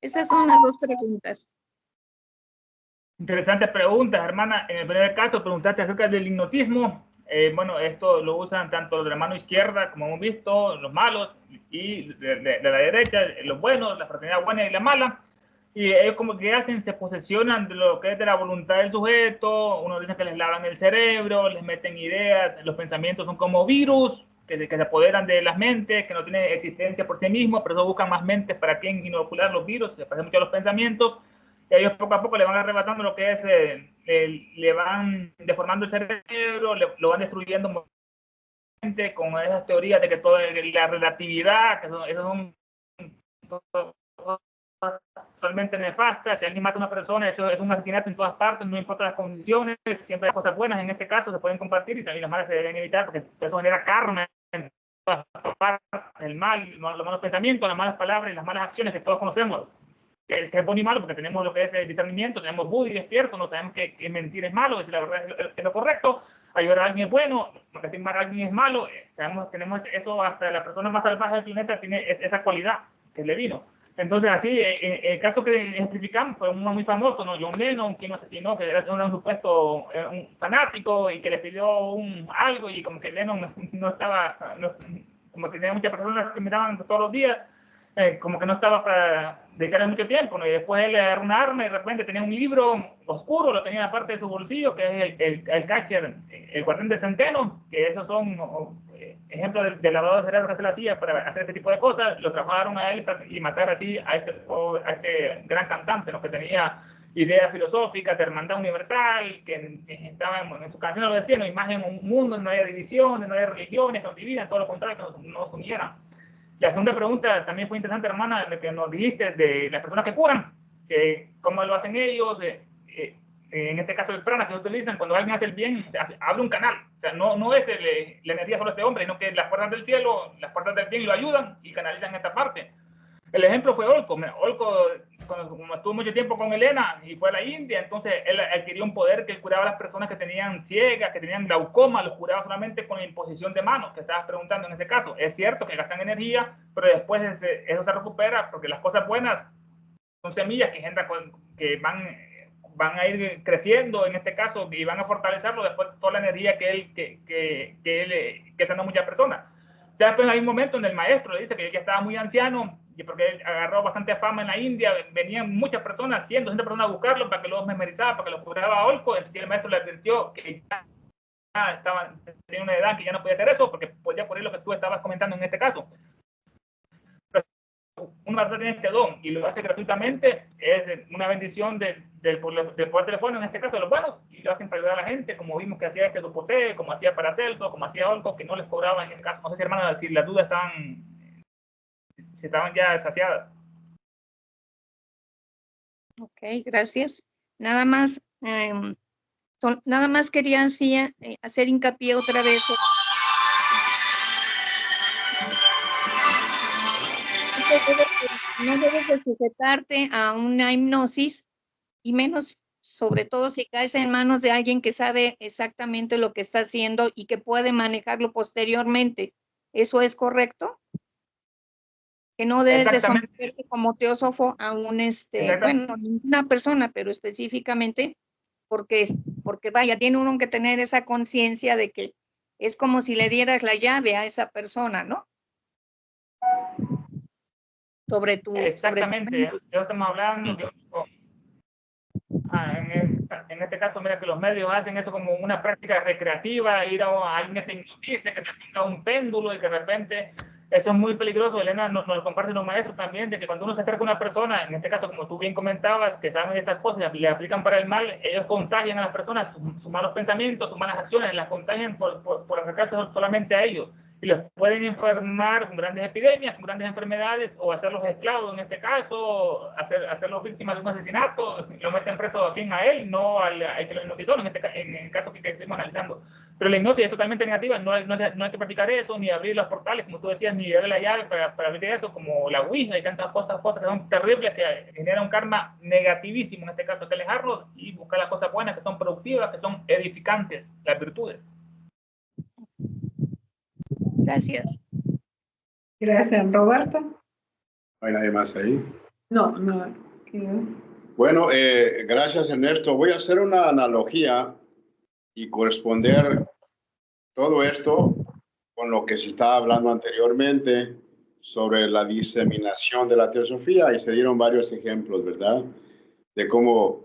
Esas son las dos preguntas. Interesantes preguntas, hermana. En el primer caso, preguntaste acerca del hipnotismo. Bueno, esto lo usan tanto de la mano izquierda, como hemos visto, los malos, y de la derecha, los buenos, la fraternidad buena y la mala. Y ellos como que hacen, se posesionan de lo que es de la voluntad del sujeto. Uno dice que les lavan el cerebro, les meten ideas, los pensamientos son como virus que se apoderan de las mentes, que no tienen existencia por sí mismos, pero eso buscan más mentes para quien inocular los virus, se parecen mucho a los pensamientos. Y ellos poco a poco le van arrebatando lo que es, le van deformando el cerebro, lo van destruyendo con esas teorías de que todo es la relatividad, que eso son totalmente nefastas. Si alguien mata a una persona, eso es un asesinato en todas partes, no importa las condiciones, siempre hay cosas buenas en este caso, se pueden compartir y también las malas se deben evitar porque eso genera karma en todas partes, el mal, los malos pensamientos, las malas palabras y las malas acciones que todos conocemos. Que es bueno y malo, porque tenemos lo que es el discernimiento, tenemos Buddy despierto, no sabemos que mentir es malo, decir la verdad es lo correcto, ayudar a alguien es bueno, lastimar a alguien es malo, tenemos eso, hasta la persona más salvaje del planeta tiene esa cualidad que le vino. Entonces, así, el caso que ejemplificamos fue uno muy famoso, ¿no? John Lennon, quien lo asesinó, que era un supuesto un fanático y que le pidió algo y como que Lennon no estaba, como que tenía muchas personas que miraban todos los días, como que no estaba dedicarle mucho tiempo, ¿no? Y después él agarró un arma y de repente tenía un libro oscuro, lo tenía en la parte de su bolsillo, que es el catcher, el guardián del centeno, que esos son ejemplos de lavado de cerebro que se le hacía para hacer este tipo de cosas. Lo trabajaron a él y matar así a este gran cantante, ¿no? Que tenía ideas filosóficas de hermandad universal, que estaba en su canción lo decía, no imagen un mundo, no haya divisiones, no haya religiones que nos dividan, todo lo contrario, que nos unieran. La segunda pregunta también fue interesante, hermana, que nos dijiste de las personas que curan, que cómo lo hacen ellos, en este caso el prana que utilizan, cuando alguien hace el bien, abre un canal. O sea, no es la energía solo de este hombre, sino que las fuerzas del cielo, las fuerzas del bien lo ayudan y canalizan esta parte. El ejemplo fue Olco. Olco, como estuvo mucho tiempo con Elena y fue a la India, entonces él adquirió un poder que él curaba a las personas que tenían ciegas, que tenían glaucoma, los curaba solamente con la imposición de manos, que estabas preguntando en ese caso. Es cierto que gastan energía, pero después eso se recupera porque las cosas buenas son semillas que van a ir creciendo en este caso y van a fortalecerlo después de toda la energía que sanó muchas personas. Ya después hay un momento donde el maestro le dice que ya estaba muy anciano y porque él agarró bastante fama en la India, venían muchas personas, 100, 200 personas a buscarlo para que los memorizaba, para que los curaba a Olco. Entonces el maestro le advirtió que ya tenía una edad que ya no podía hacer eso porque podía ocurrir lo que tú estabas comentando en este caso. Una persona tiene este don y lo hace gratuitamente, es una bendición del poder telefónico, en este caso de los buenos, y lo hacen para ayudar a la gente, como vimos que hacía este Dupoté, como hacía Paracelso, como hacía Olco, que no les cobraba en el caso. No sé si, hermano, si las dudas estaban ya saciadas. Ok, gracias. Nada más, nada más quería hacer hincapié otra vez. No debes de sujetarte a una hipnosis, y menos, sobre todo si caes en manos de alguien que sabe exactamente lo que está haciendo y que puede manejarlo posteriormente. ¿Eso es correcto? Que no debes de someterte como teósofo a bueno, ninguna persona, pero específicamente porque vaya, tiene uno que tener esa conciencia de que es como si le dieras la llave a esa persona, ¿no? Sobre tu... Exactamente, yo estamos hablando en este caso, mira que los medios hacen eso como una práctica recreativa, ir a alguien que te hipnotice, que te ponga un péndulo y que de repente eso es muy peligroso. Elena nos comparte los maestros también, de que cuando uno se acerca a una persona, en este caso, como tú bien comentabas, que saben de estas cosas, le aplican para el mal, ellos contagian a las personas sus malos pensamientos, sus malas acciones, las contagian por acercarse solamente a ellos. Y los pueden enfermar con grandes epidemias, con grandes enfermedades, o hacerlos esclavos en este caso, hacerlos víctimas de un asesinato, lo meten preso a quien, a él, no al que lo hipnotizó, en el caso que estuvimos analizando. Pero la hipnosis es totalmente negativa, no hay que practicar eso, ni abrir los portales, como tú decías, ni darle la llave para abrir eso, como la Ouija y tantas cosas que son terribles, que generan un karma negativísimo. En este caso hay que alejarlos y buscar las cosas buenas, que son productivas, que son edificantes, las virtudes. Gracias. Gracias, Roberto. ¿No hay nadie más ahí? No. Bueno, gracias, Ernesto. Voy a hacer una analogía y corresponder todo esto con lo que se estaba hablando anteriormente sobre la diseminación de la teosofía, y se dieron varios ejemplos, ¿verdad? De cómo,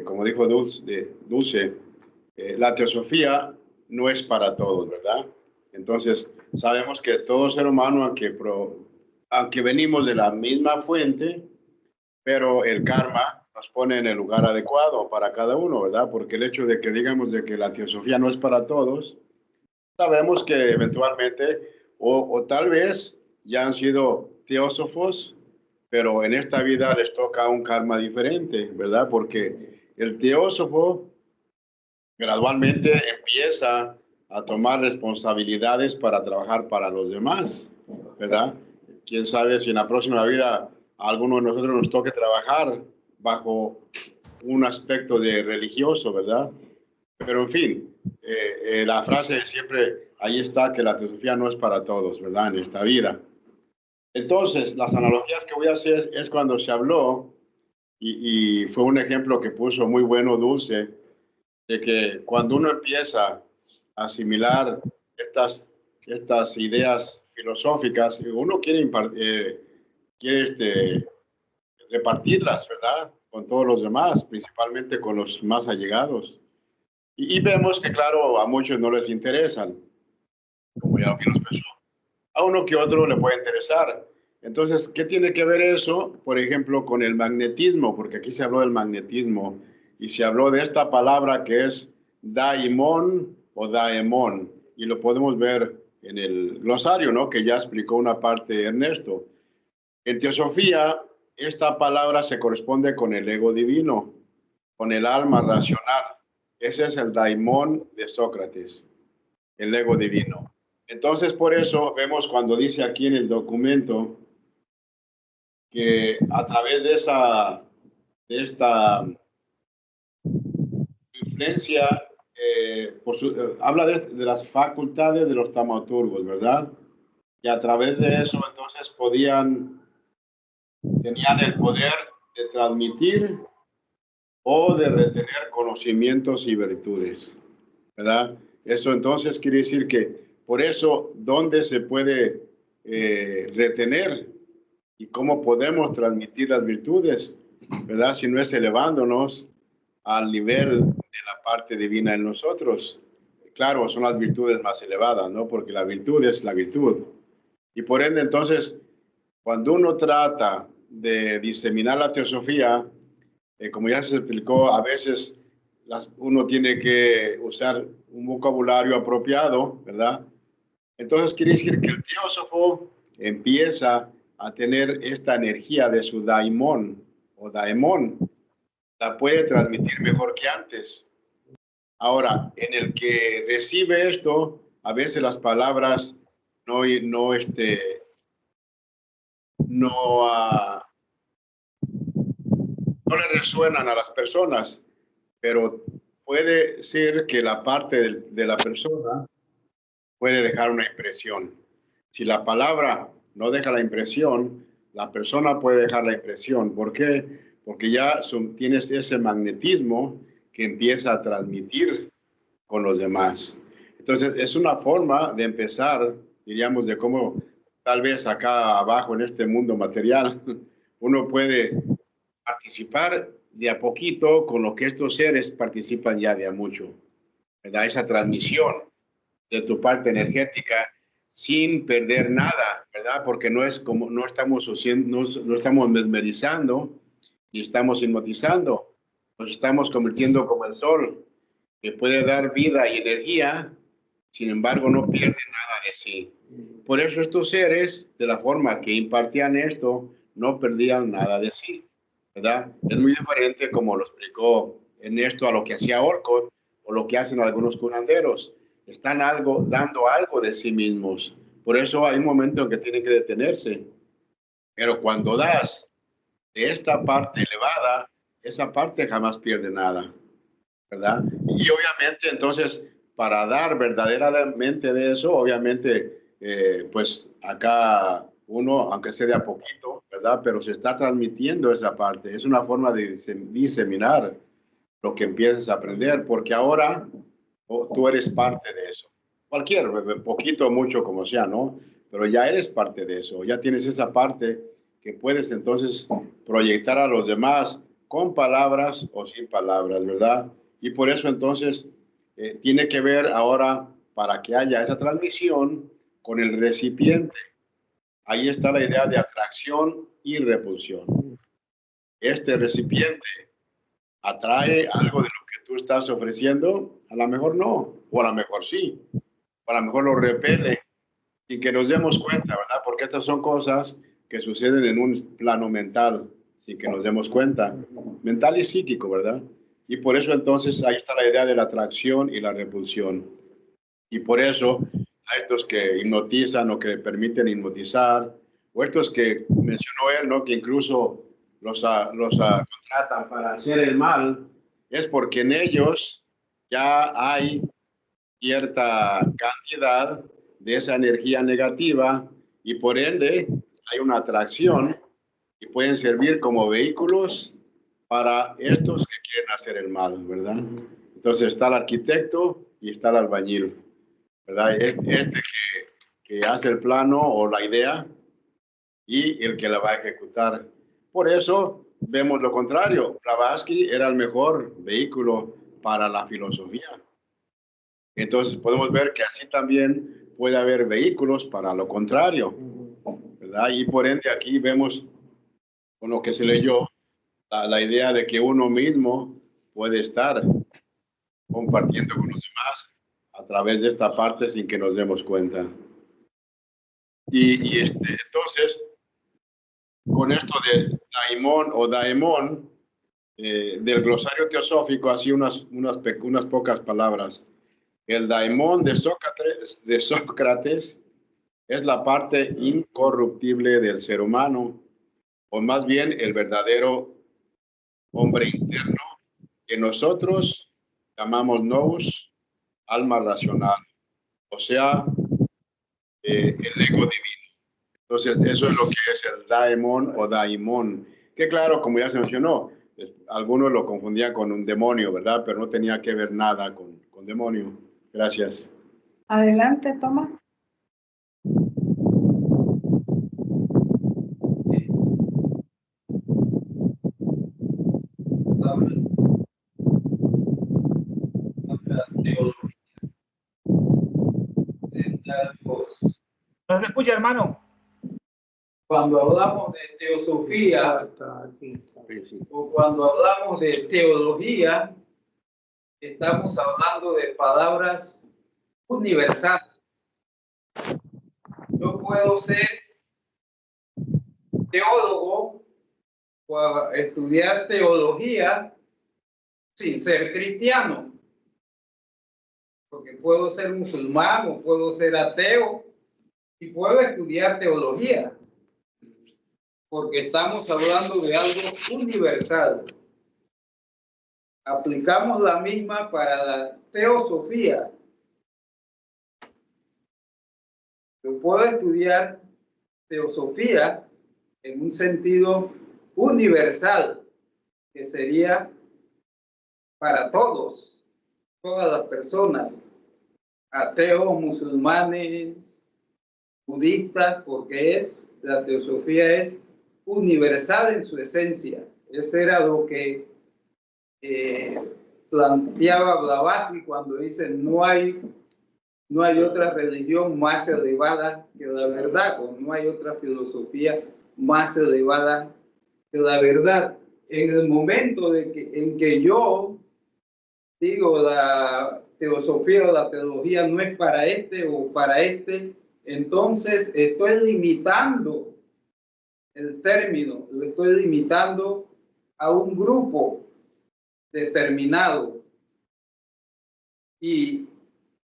como dijo Dulce, la teosofía no es para todos, ¿verdad? Entonces, sabemos que todo ser humano, aunque venimos de la misma fuente, pero el karma nos pone en el lugar adecuado para cada uno, ¿verdad? Porque el hecho de que digamos de que la teosofía no es para todos, sabemos que eventualmente, o tal vez ya han sido teósofos, pero en esta vida les toca un karma diferente, ¿verdad? Porque el teósofo gradualmente empieza a tomar responsabilidades para trabajar para los demás, ¿verdad? Quién sabe si en la próxima vida a alguno de nosotros nos toque trabajar bajo un aspecto de religioso, ¿verdad? Pero en fin, la frase siempre ahí está, que la teosofía no es para todos, ¿verdad? En esta vida. Entonces, las analogías que voy a hacer es cuando se habló, y fue un ejemplo que puso muy bueno Dulce, de que cuando uno empieza a asimilar estas ideas filosóficas, uno quiere repartirlas, ¿verdad? Con todos los demás, principalmente con los más allegados. Y vemos que, claro, a muchos no les interesan, como ya lo expresó. A uno que otro le puede interesar. Entonces, ¿qué tiene que ver eso, por ejemplo, con el magnetismo? Porque aquí se habló del magnetismo y se habló de esta palabra que es daimon o daemon. Y lo podemos ver en el glosario, ¿no? Que ya explicó una parte Ernesto. En teosofía, esta palabra se corresponde con el ego divino, con el alma racional. Ese es el daimon de Sócrates, el ego divino. Entonces, por eso vemos cuando dice aquí en el documento que a través de esta influencia, habla de las facultades de los taumaturgos, ¿verdad? Y a través de eso, entonces, tenían el poder de transmitir o de retener conocimientos y virtudes, ¿verdad? Eso entonces quiere decir que por eso, ¿dónde se puede retener y cómo podemos transmitir las virtudes, ¿verdad? Si no es elevándonos al nivel de la parte divina en nosotros. Claro, son las virtudes más elevadas, ¿no? Porque la virtud es la virtud. Y por ende, entonces, cuando uno trata de diseminar la teosofía, como ya se explicó, a veces uno tiene que usar un vocabulario apropiado, ¿verdad? Entonces quiere decir que el teósofo empieza a tener esta energía de su daimon o daemon, la puede transmitir mejor que antes. Ahora, en el que recibe esto, a veces las palabras no le resuenan a las personas, pero puede ser que la parte de la persona puede dejar una impresión. Si la palabra no deja la impresión, la persona puede dejar la impresión. ¿Por qué? Porque ya tienes ese magnetismo que empieza a transmitir con los demás. Entonces, es una forma de empezar, diríamos, de cómo tal vez acá abajo en este mundo material, uno puede participar de a poquito con lo que estos seres participan ya de a mucho, ¿verdad? Esa transmisión de tu parte energética sin perder nada, ¿verdad? Porque no es como, no estamos mesmerizando ni estamos hipnotizando, nos estamos convirtiendo como el sol, que puede dar vida y energía, sin embargo no pierde nada de sí. Por eso estos seres, de la forma que impartían esto, no perdían nada de sí, ¿verdad? Es muy diferente, como lo explicó Ernesto, a lo que hacía Olcott o lo que hacen algunos curanderos. Están dando algo de sí mismos. Por eso hay un momento en que tienen que detenerse. Pero cuando das de esta parte elevada, esa parte jamás pierde nada, ¿verdad? Y obviamente, entonces, para dar verdaderamente de eso, obviamente, pues acá uno, aunque sea de a poquito, ¿verdad? Pero se está transmitiendo esa parte. Es una forma de diseminar lo que empiezas a aprender, porque ahora tú eres parte de eso. Cualquier, poquito o mucho como sea, ¿no? Pero ya eres parte de eso. Ya tienes esa parte que puedes entonces proyectar a los demás con palabras o sin palabras, ¿verdad? Y por eso entonces tiene que ver ahora, para que haya esa transmisión, con el recipiente. Ahí está la idea de atracción y repulsión. Este recipiente atrae algo de lo que tú estás ofreciendo, a lo mejor no, o a lo mejor sí, o a lo mejor lo repele, sin que nos demos cuenta, ¿verdad? Porque estas son cosas que suceden en un plano mental, sin que nos demos cuenta, mental y psíquico, ¿verdad? Y por eso entonces ahí está la idea de la atracción y la repulsión. Y por eso a estos que hipnotizan o que permiten hipnotizar, o estos que mencionó él, ¿no? Que incluso los contratan para hacer el mal, es porque en ellos ya hay cierta cantidad de esa energía negativa y por ende hay una atracción y pueden servir como vehículos para estos que quieren hacer el mal, ¿verdad? Entonces está el arquitecto y está el albañil, ¿verdad? Este que hace el plano o la idea y el que la va a ejecutar. Por eso vemos lo contrario. Blavatsky era el mejor vehículo para la filosofía. Entonces podemos ver que así también puede haber vehículos para lo contrario, ¿verdad? Y por ende aquí vemos con lo que se leyó la idea de que uno mismo puede estar compartiendo con los demás a través de esta parte sin que nos demos cuenta. Entonces, con esto de daimon o daemon, del glosario teosófico, así unas pocas palabras. El daimon de Sócrates es la parte incorruptible del ser humano, o más bien el verdadero hombre interno que nosotros llamamos nous, alma racional, o sea, el ego divino. Entonces, eso es lo que es el daemon o daimon, que claro, como ya se mencionó, algunos lo confundían con un demonio, ¿verdad? Pero no tenía que ver nada con demonio. Gracias. Adelante, Tomás. ¿No se escucha, hermano? Cuando hablamos de teosofía o cuando hablamos de teología, estamos hablando de palabras universales. Yo puedo ser teólogo o estudiar teología sin ser cristiano, porque puedo ser musulmán o puedo ser ateo y puedo estudiar teología, porque estamos hablando de algo universal. Aplicamos la misma para la teosofía. Yo puedo estudiar teosofía en un sentido universal, que sería para todos, todas las personas, ateos, musulmanes, budistas, porque la teosofía es universal en su esencia. Eso era lo que planteaba Blavatsky cuando dice no hay otra religión más elevada que la verdad, o no hay otra filosofía más elevada que la verdad. En el momento en que yo digo la teosofía o la teología no es para este o para este, entonces estoy limitando el término, lo estoy limitando a un grupo determinado. Y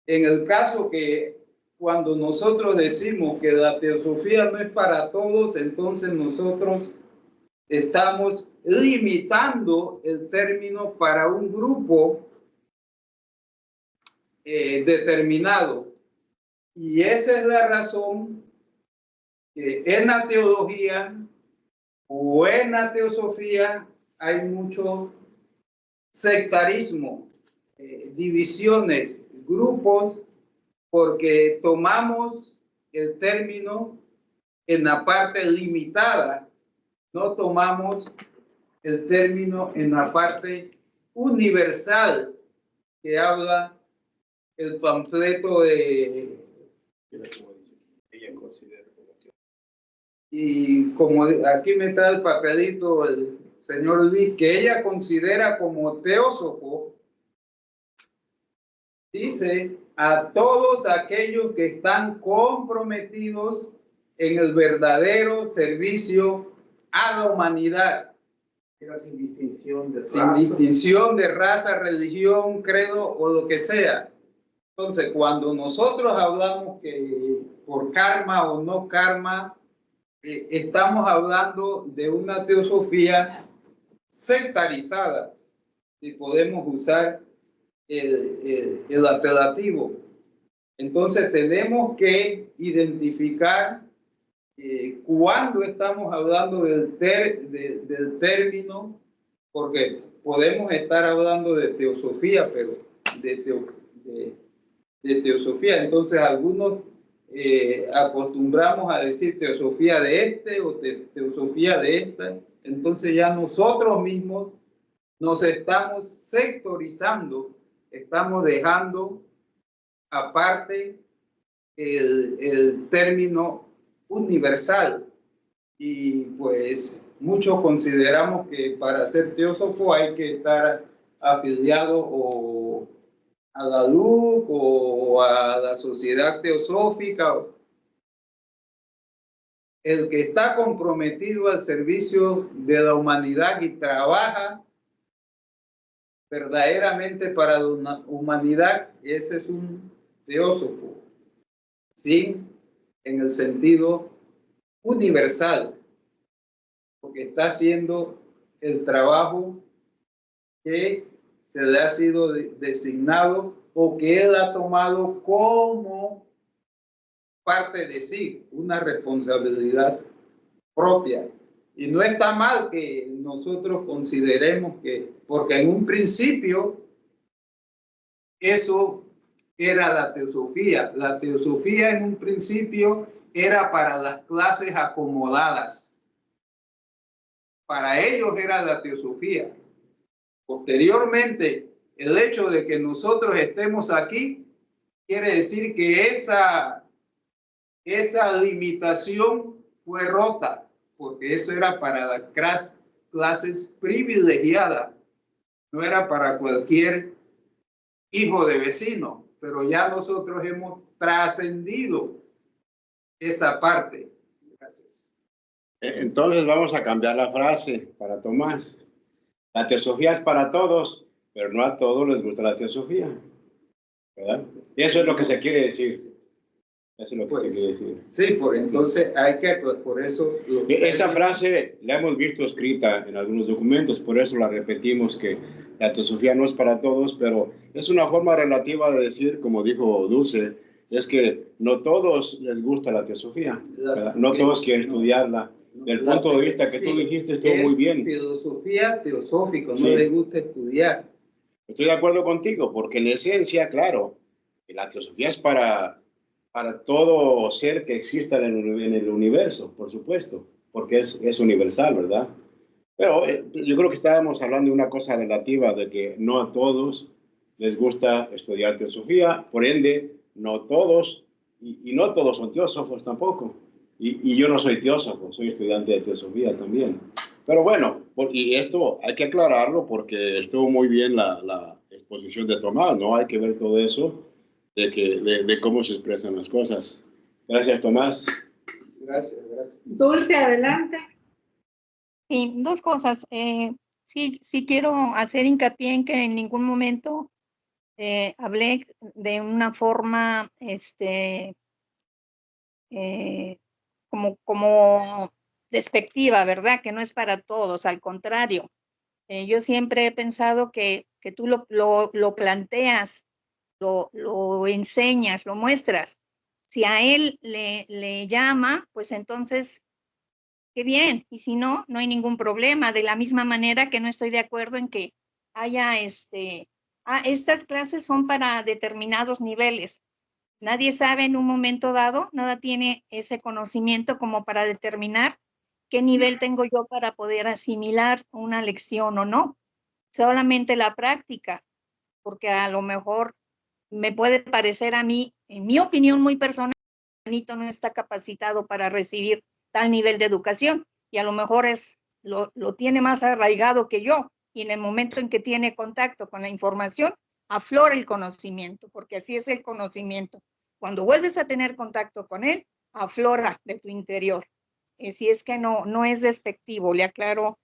en el caso que cuando nosotros decimos que la teosofía no es para todos, entonces nosotros estamos limitando el término para un grupo determinado. Y esa es la razón que en la teología o en la teosofía hay mucho sectarismo, divisiones, grupos, porque tomamos el término en la parte limitada, no tomamos el término en la parte universal que habla el panfleto de... Y como aquí me trae el papelito el señor Luis, que ella considera como teósofo, dice a todos aquellos que están comprometidos en el verdadero servicio a la humanidad. Era sin distinción de sin raza. Distinción de raza, religión, credo o lo que sea. Entonces, cuando nosotros hablamos que por karma o no karma, estamos hablando de una teosofía sectarizada, si podemos usar el apelativo. Entonces tenemos que identificar cuando estamos hablando del término, porque podemos estar hablando de teosofía, pero de teosofía. Entonces algunos acostumbramos a decir teosofía de este o teosofía de esta, entonces ya nosotros mismos nos estamos sectorizando, estamos dejando aparte el término universal. Y pues muchos consideramos que para ser teósofo hay que estar afiliado o a la LUC o a la Sociedad Teosófica. El que está comprometido al servicio de la humanidad y trabaja verdaderamente para la humanidad, ese es un teósofo, ¿sí? En el sentido universal, porque está haciendo el trabajo que se le ha sido designado o que él ha tomado como parte de sí, una responsabilidad propia. Y no está mal que nosotros consideremos que, porque en un principio eso era la teosofía. La teosofía en un principio era para las clases acomodadas. Para ellos era la teosofía. Posteriormente, el hecho de que nosotros estemos aquí quiere decir que esa limitación fue rota, porque eso era para las clases privilegiadas, no era para cualquier hijo de vecino, pero ya nosotros hemos trascendido esa parte. Gracias. Entonces vamos a cambiar la frase para Tomás. La teosofía es para todos, pero no a todos les gusta la teosofía, ¿verdad? Y eso es lo que se quiere decir. Eso es lo que se quiere decir. Sí, entonces hay que, pues, por eso... Esa frase la hemos visto escrita en algunos documentos, por eso la repetimos, que la teosofía no es para todos, pero es una forma relativa de decir, como dijo Dulce, es que no todos les gusta la teosofía, ¿verdad? No todos quieren estudiarla. Del punto de vista que tú dijiste, estuvo muy bien. Filosofía teosófica, no sí. les gusta estudiar. Estoy de acuerdo contigo, porque en esencia, claro, la teosofía es para todo ser que exista en el universo, por supuesto, porque es universal, ¿verdad? Pero yo creo que estábamos hablando de una cosa relativa, de que no a todos les gusta estudiar teosofía, por ende, no todos, y no todos son teósofos tampoco. Y yo no soy teósofo, soy estudiante de teosofía también. Pero bueno, y esto hay que aclararlo porque estuvo muy bien la exposición de Tomás, ¿no? Hay que ver todo eso de cómo se expresan las cosas. Gracias, Tomás. Gracias. Dulce, adelante. Sí, dos cosas. Sí quiero hacer hincapié en que en ningún momento hablé de una forma como despectiva, ¿verdad? Que no es para todos, al contrario. Yo siempre he pensado que tú lo planteas, lo enseñas, lo muestras. Si a él le llama, pues entonces, qué bien. Y si no, no hay ningún problema. De la misma manera que no estoy de acuerdo en que haya estas clases son para determinados niveles. Nadie sabe en un momento dado, nada tiene ese conocimiento como para determinar qué nivel tengo yo para poder asimilar una lección o no. Solamente la práctica, porque a lo mejor me puede parecer a mí, en mi opinión muy personal, Juanito no está capacitado para recibir tal nivel de educación y a lo mejor lo tiene más arraigado que yo y en el momento en que tiene contacto con la información, aflora el conocimiento, porque así es el conocimiento. Cuando vuelves a tener contacto con él, aflora de tu interior. Si es que no es despectivo, le aclaro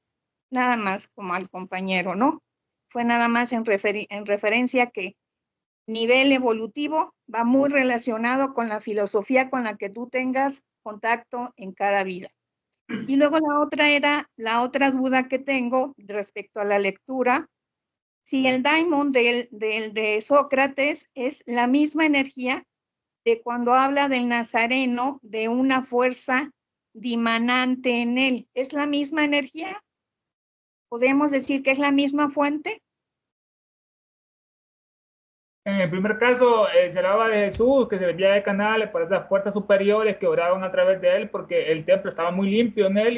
nada más como al compañero, ¿no? Fue nada más en referencia que nivel evolutivo va muy relacionado con la filosofía con la que tú tengas contacto en cada vida. Y luego la otra duda que tengo respecto a la lectura, si el daimon de Sócrates es la misma energía de cuando habla del Nazareno, de una fuerza dimanante en él, ¿es la misma energía? ¿Podemos decir que es la misma fuente? En el primer caso, se hablaba de Jesús, que se servía de canales para esas fuerzas superiores que oraban a través de él, porque el templo estaba muy limpio en él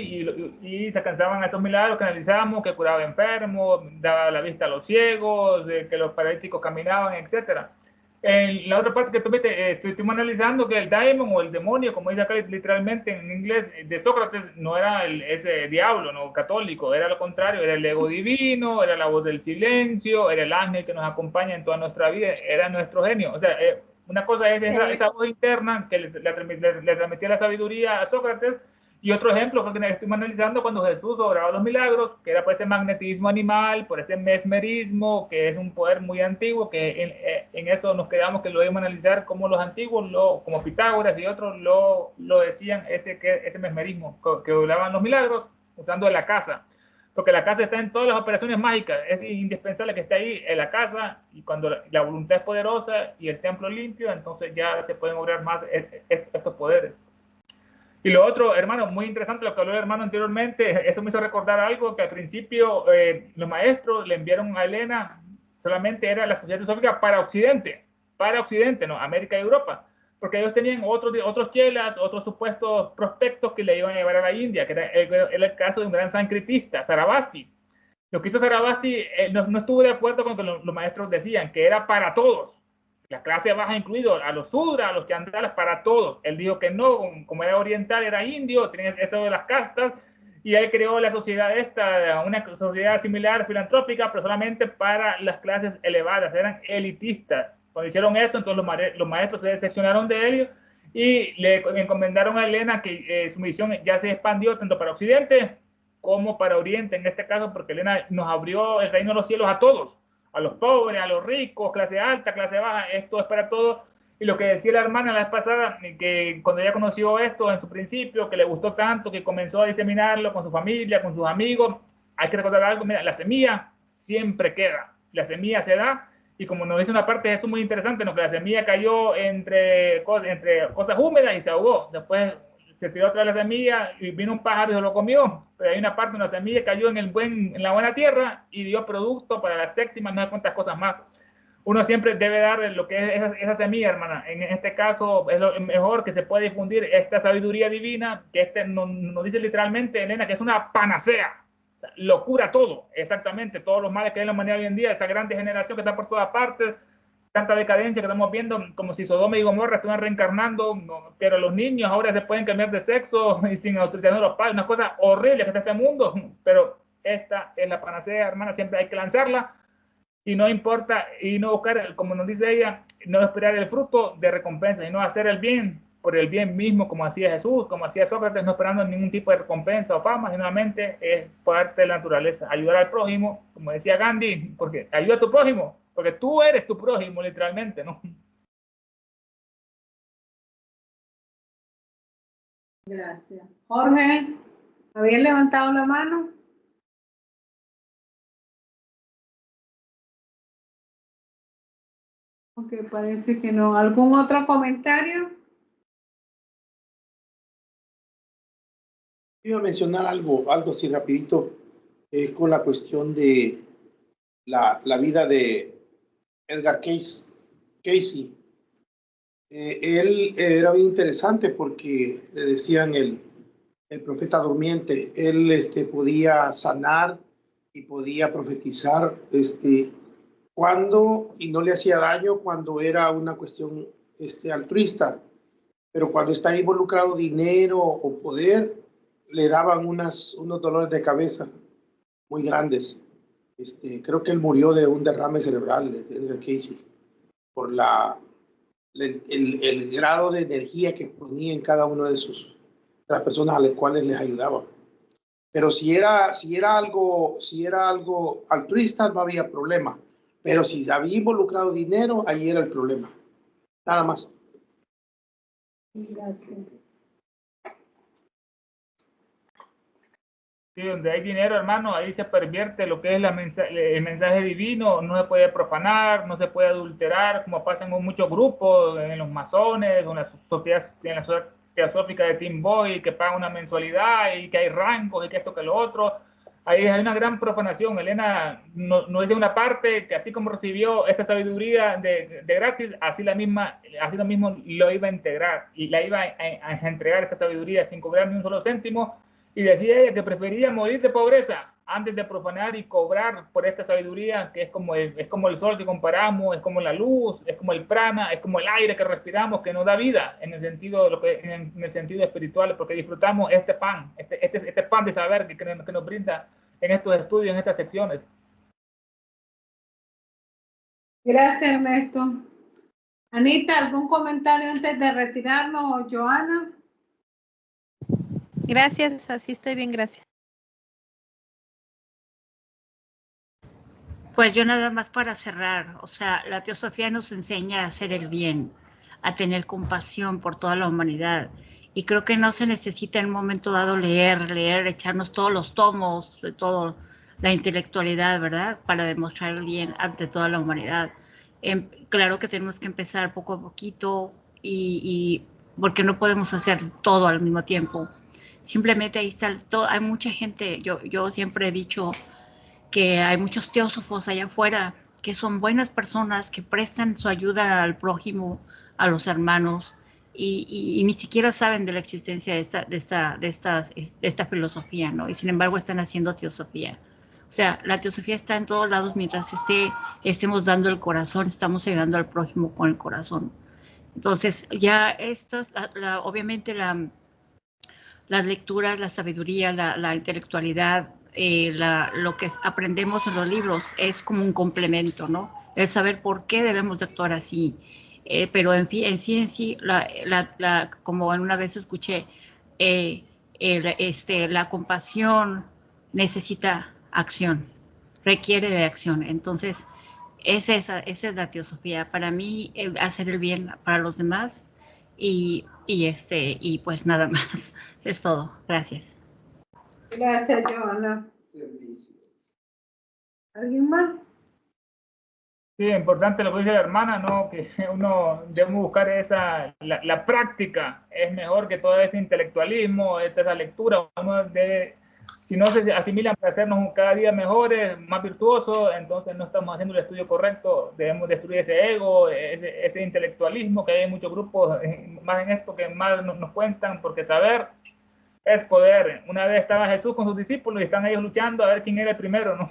y se alcanzaban a esos milagros que analizamos, que curaba enfermos, daba la vista a los ciegos, que los paralíticos caminaban, etc. En la otra parte que tú estuvimos analizando, que el daimon o el demonio, como dice acá literalmente en inglés, de Sócrates, no era ese diablo no católico, era lo contrario, era el ego divino, era la voz del silencio, era el ángel que nos acompaña en toda nuestra vida, era nuestro genio. O sea, una cosa es esa voz interna que le transmitía la sabiduría a Sócrates, y otro ejemplo fue que estuvimos analizando cuando Jesús obraba los milagros, que era por ese magnetismo animal, por ese mesmerismo, que es un poder muy antiguo, que en eso nos quedamos, que lo íbamos a analizar como los antiguos, como Pitágoras y otros lo decían, ese mesmerismo, que obraban los milagros usando la casa. Porque la casa está en todas las operaciones mágicas, es indispensable que esté ahí en la casa, y cuando la voluntad es poderosa y el templo limpio, entonces ya se pueden obrar más estos poderes. Y lo otro, hermano, muy interesante lo que habló el hermano anteriormente, eso me hizo recordar algo que al principio los maestros le enviaron a Elena, solamente era la Sociedad Teosófica para Occidente, no, América y Europa, porque ellos tenían otros chelas, otros supuestos prospectos que le iban a llevar a la India, que era el caso de un gran sanscritista, Sarabasti. Lo que hizo Sarabasti no estuvo de acuerdo con lo que los maestros decían, que era para todos, la clase baja incluido, a los sudras, a los chandalas, para todos. Él dijo que no, como era oriental, era indio, tenía eso de las castas, y él creó la sociedad esta, una sociedad similar, filantrópica, pero solamente para las clases elevadas, eran elitistas. Cuando hicieron eso, entonces los maestros se decepcionaron de ellos y le encomendaron a Elena que su misión ya se expandió tanto para Occidente como para Oriente, en este caso, porque Elena nos abrió el reino de los cielos a todos, a los pobres, a los ricos, clase alta, clase baja, esto es para todos. Y lo que decía la hermana la vez pasada, que cuando ella conoció esto en su principio, que le gustó tanto, que comenzó a diseminarlo con su familia, con sus amigos, hay que recordar algo, mira, la semilla siempre queda, la semilla se da, y como nos dice una parte de eso muy interesante, ¿no? Que la semilla cayó entre cosas húmedas y se ahogó, después se tiró otra vez la semilla y vino un pájaro y se lo comió, pero hay una parte de una semilla cayó en la buena tierra y dio producto para la séptima, no sé cuántas cosas más. Uno siempre debe dar lo que es esa semilla, hermana. En este caso es lo mejor que se puede difundir esta sabiduría divina, que nos dice literalmente, Elena, que es una panacea. O sea, lo cura todo, exactamente, todos los males que hay en la humanidad hoy en día, esa gran degeneración que está por todas partes, tanta decadencia que estamos viendo, como si Sodoma y Gomorra estuvieran reencarnando, pero los niños ahora se pueden cambiar de sexo y sin autorización de los padres, una cosa horrible que está este mundo, pero esta es la panacea, hermana, siempre hay que lanzarla y no importa, y no buscar, como nos dice ella, no esperar el fruto de recompensa, sino hacer el bien por el bien mismo, como hacía Jesús, como hacía Sócrates, no esperando ningún tipo de recompensa o fama, sino solamente es parte de la naturaleza, ayudar al prójimo, como decía Gandhi, porque ayuda a tu prójimo, porque tú eres tu prójimo, literalmente, ¿no? Gracias. Jorge, ¿habías levantado la mano? Ok, parece que no. ¿Algún otro comentario? Iba a mencionar algo así rapidito, con la cuestión de la vida de Edgar Casey. Él era bien interesante porque le decían el profeta durmiente. Él podía sanar y podía profetizar cuando, y no le hacía daño cuando era una cuestión altruista, pero cuando está involucrado dinero o poder, le daban unos dolores de cabeza muy grandes. Creo que él murió de un derrame cerebral de Casey por el grado de energía que ponía en cada uno de las personas a las cuales les ayudaba. Pero si era algo altruista, no había problema. Pero si había involucrado dinero, ahí era el problema. Nada más. Gracias. Sí, donde hay dinero, hermano, ahí se pervierte lo que es el mensaje divino, no se puede profanar, no se puede adulterar, como pasa en muchos grupos, en los masones, en la sociedad teosófica de Tim Boy, que pagan una mensualidad y que hay rangos y que esto que lo otro. ahí hay una gran profanación. Elena no es de una parte que así como recibió esta sabiduría de gratis, así lo mismo lo iba a integrar y la iba a entregar esta sabiduría sin cobrar ni un solo céntimo. Y decía ella que prefería morir de pobreza antes de profanar y cobrar por esta sabiduría, que es como el sol que comparamos, es como la luz, es como el prana, es como el aire que respiramos, que nos da vida en el sentido, en el sentido espiritual, porque disfrutamos este pan, este pan de saber que nos brinda en estos estudios, en estas secciones. Gracias, Ernesto. Anita, ¿algún comentario antes de retirarnos, Joana? Gracias, así estoy bien, gracias. Pues yo nada más para cerrar, o sea, la teosofía nos enseña a hacer el bien, a tener compasión por toda la humanidad. Y creo que no se necesita en un momento dado leer, echarnos todos los tomos, de todo la intelectualidad, ¿verdad? Para demostrar el bien ante toda la humanidad. Claro que tenemos que empezar poco a poquito y porque no podemos hacer todo al mismo tiempo. Simplemente ahí está, hay mucha gente, yo siempre he dicho que hay muchos teósofos allá afuera que son buenas personas, que prestan su ayuda al prójimo, a los hermanos, y ni siquiera saben de la existencia de esta filosofía, ¿no? Y sin embargo están haciendo teosofía. O sea, la teosofía está en todos lados mientras estemos dando el corazón, estamos ayudando al prójimo con el corazón. Entonces, ya obviamente las lecturas, la sabiduría, la intelectualidad, lo que aprendemos en los libros es como un complemento, ¿no? El saber por qué debemos de actuar así. Pero en sí, como una vez escuché, la compasión necesita acción, requiere de acción. Entonces, esa es la teosofía. Para mí, hacer el bien para los demás y pues nada más. Es todo. Gracias. Gracias, Joana. ¿Alguien más? Sí, importante lo que dice la hermana, ¿no? Que uno debe buscar la práctica, es mejor que todo ese intelectualismo, esa lectura. Uno debe, si no se asimilan para hacernos cada día mejores, más virtuosos, entonces no estamos haciendo el estudio correcto. Debemos destruir ese ego, ese intelectualismo, que hay muchos grupos más en esto que más nos cuentan, porque saber es poder. Una vez estaba Jesús con sus discípulos y están ellos luchando a ver quién era el primero, ¿no?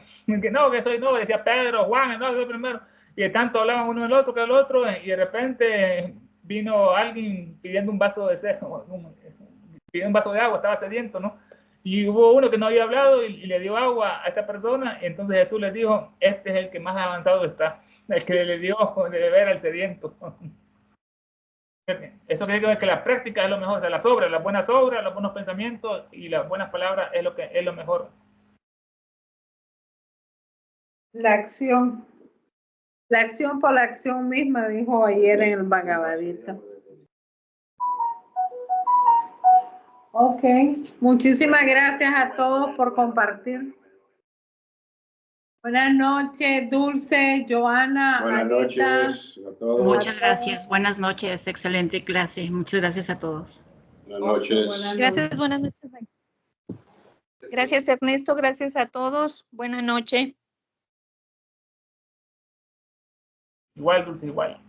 Que soy, no, decía Pedro, Juan, no, soy el primero. Y de tanto hablaban uno del otro que el otro, y de repente vino alguien pidiendo un vaso de agua, estaba sediento, ¿no? Y hubo uno que no había hablado y le dio agua a esa persona, y entonces Jesús les dijo, este es el que más avanzado está, el que le dio de beber al sediento. Eso quiere decir que la práctica es lo mejor, o sea, las obras, las buenas obras, los buenos pensamientos y las buenas palabras es lo mejor. La acción. La acción por la acción misma, dijo ayer en el Bhagavad Gita. Ok, muchísimas gracias a todos por compartir. Buenas noches, Dulce, Joana, Buenas Anita. noches a todos. Muchas gracias. Buenas noches. Excelente clase. Muchas gracias a todos. Buenas noches. Gracias, buenas noches. Gracias, Ernesto. Gracias a todos. Buenas noches. Igual, Dulce, igual.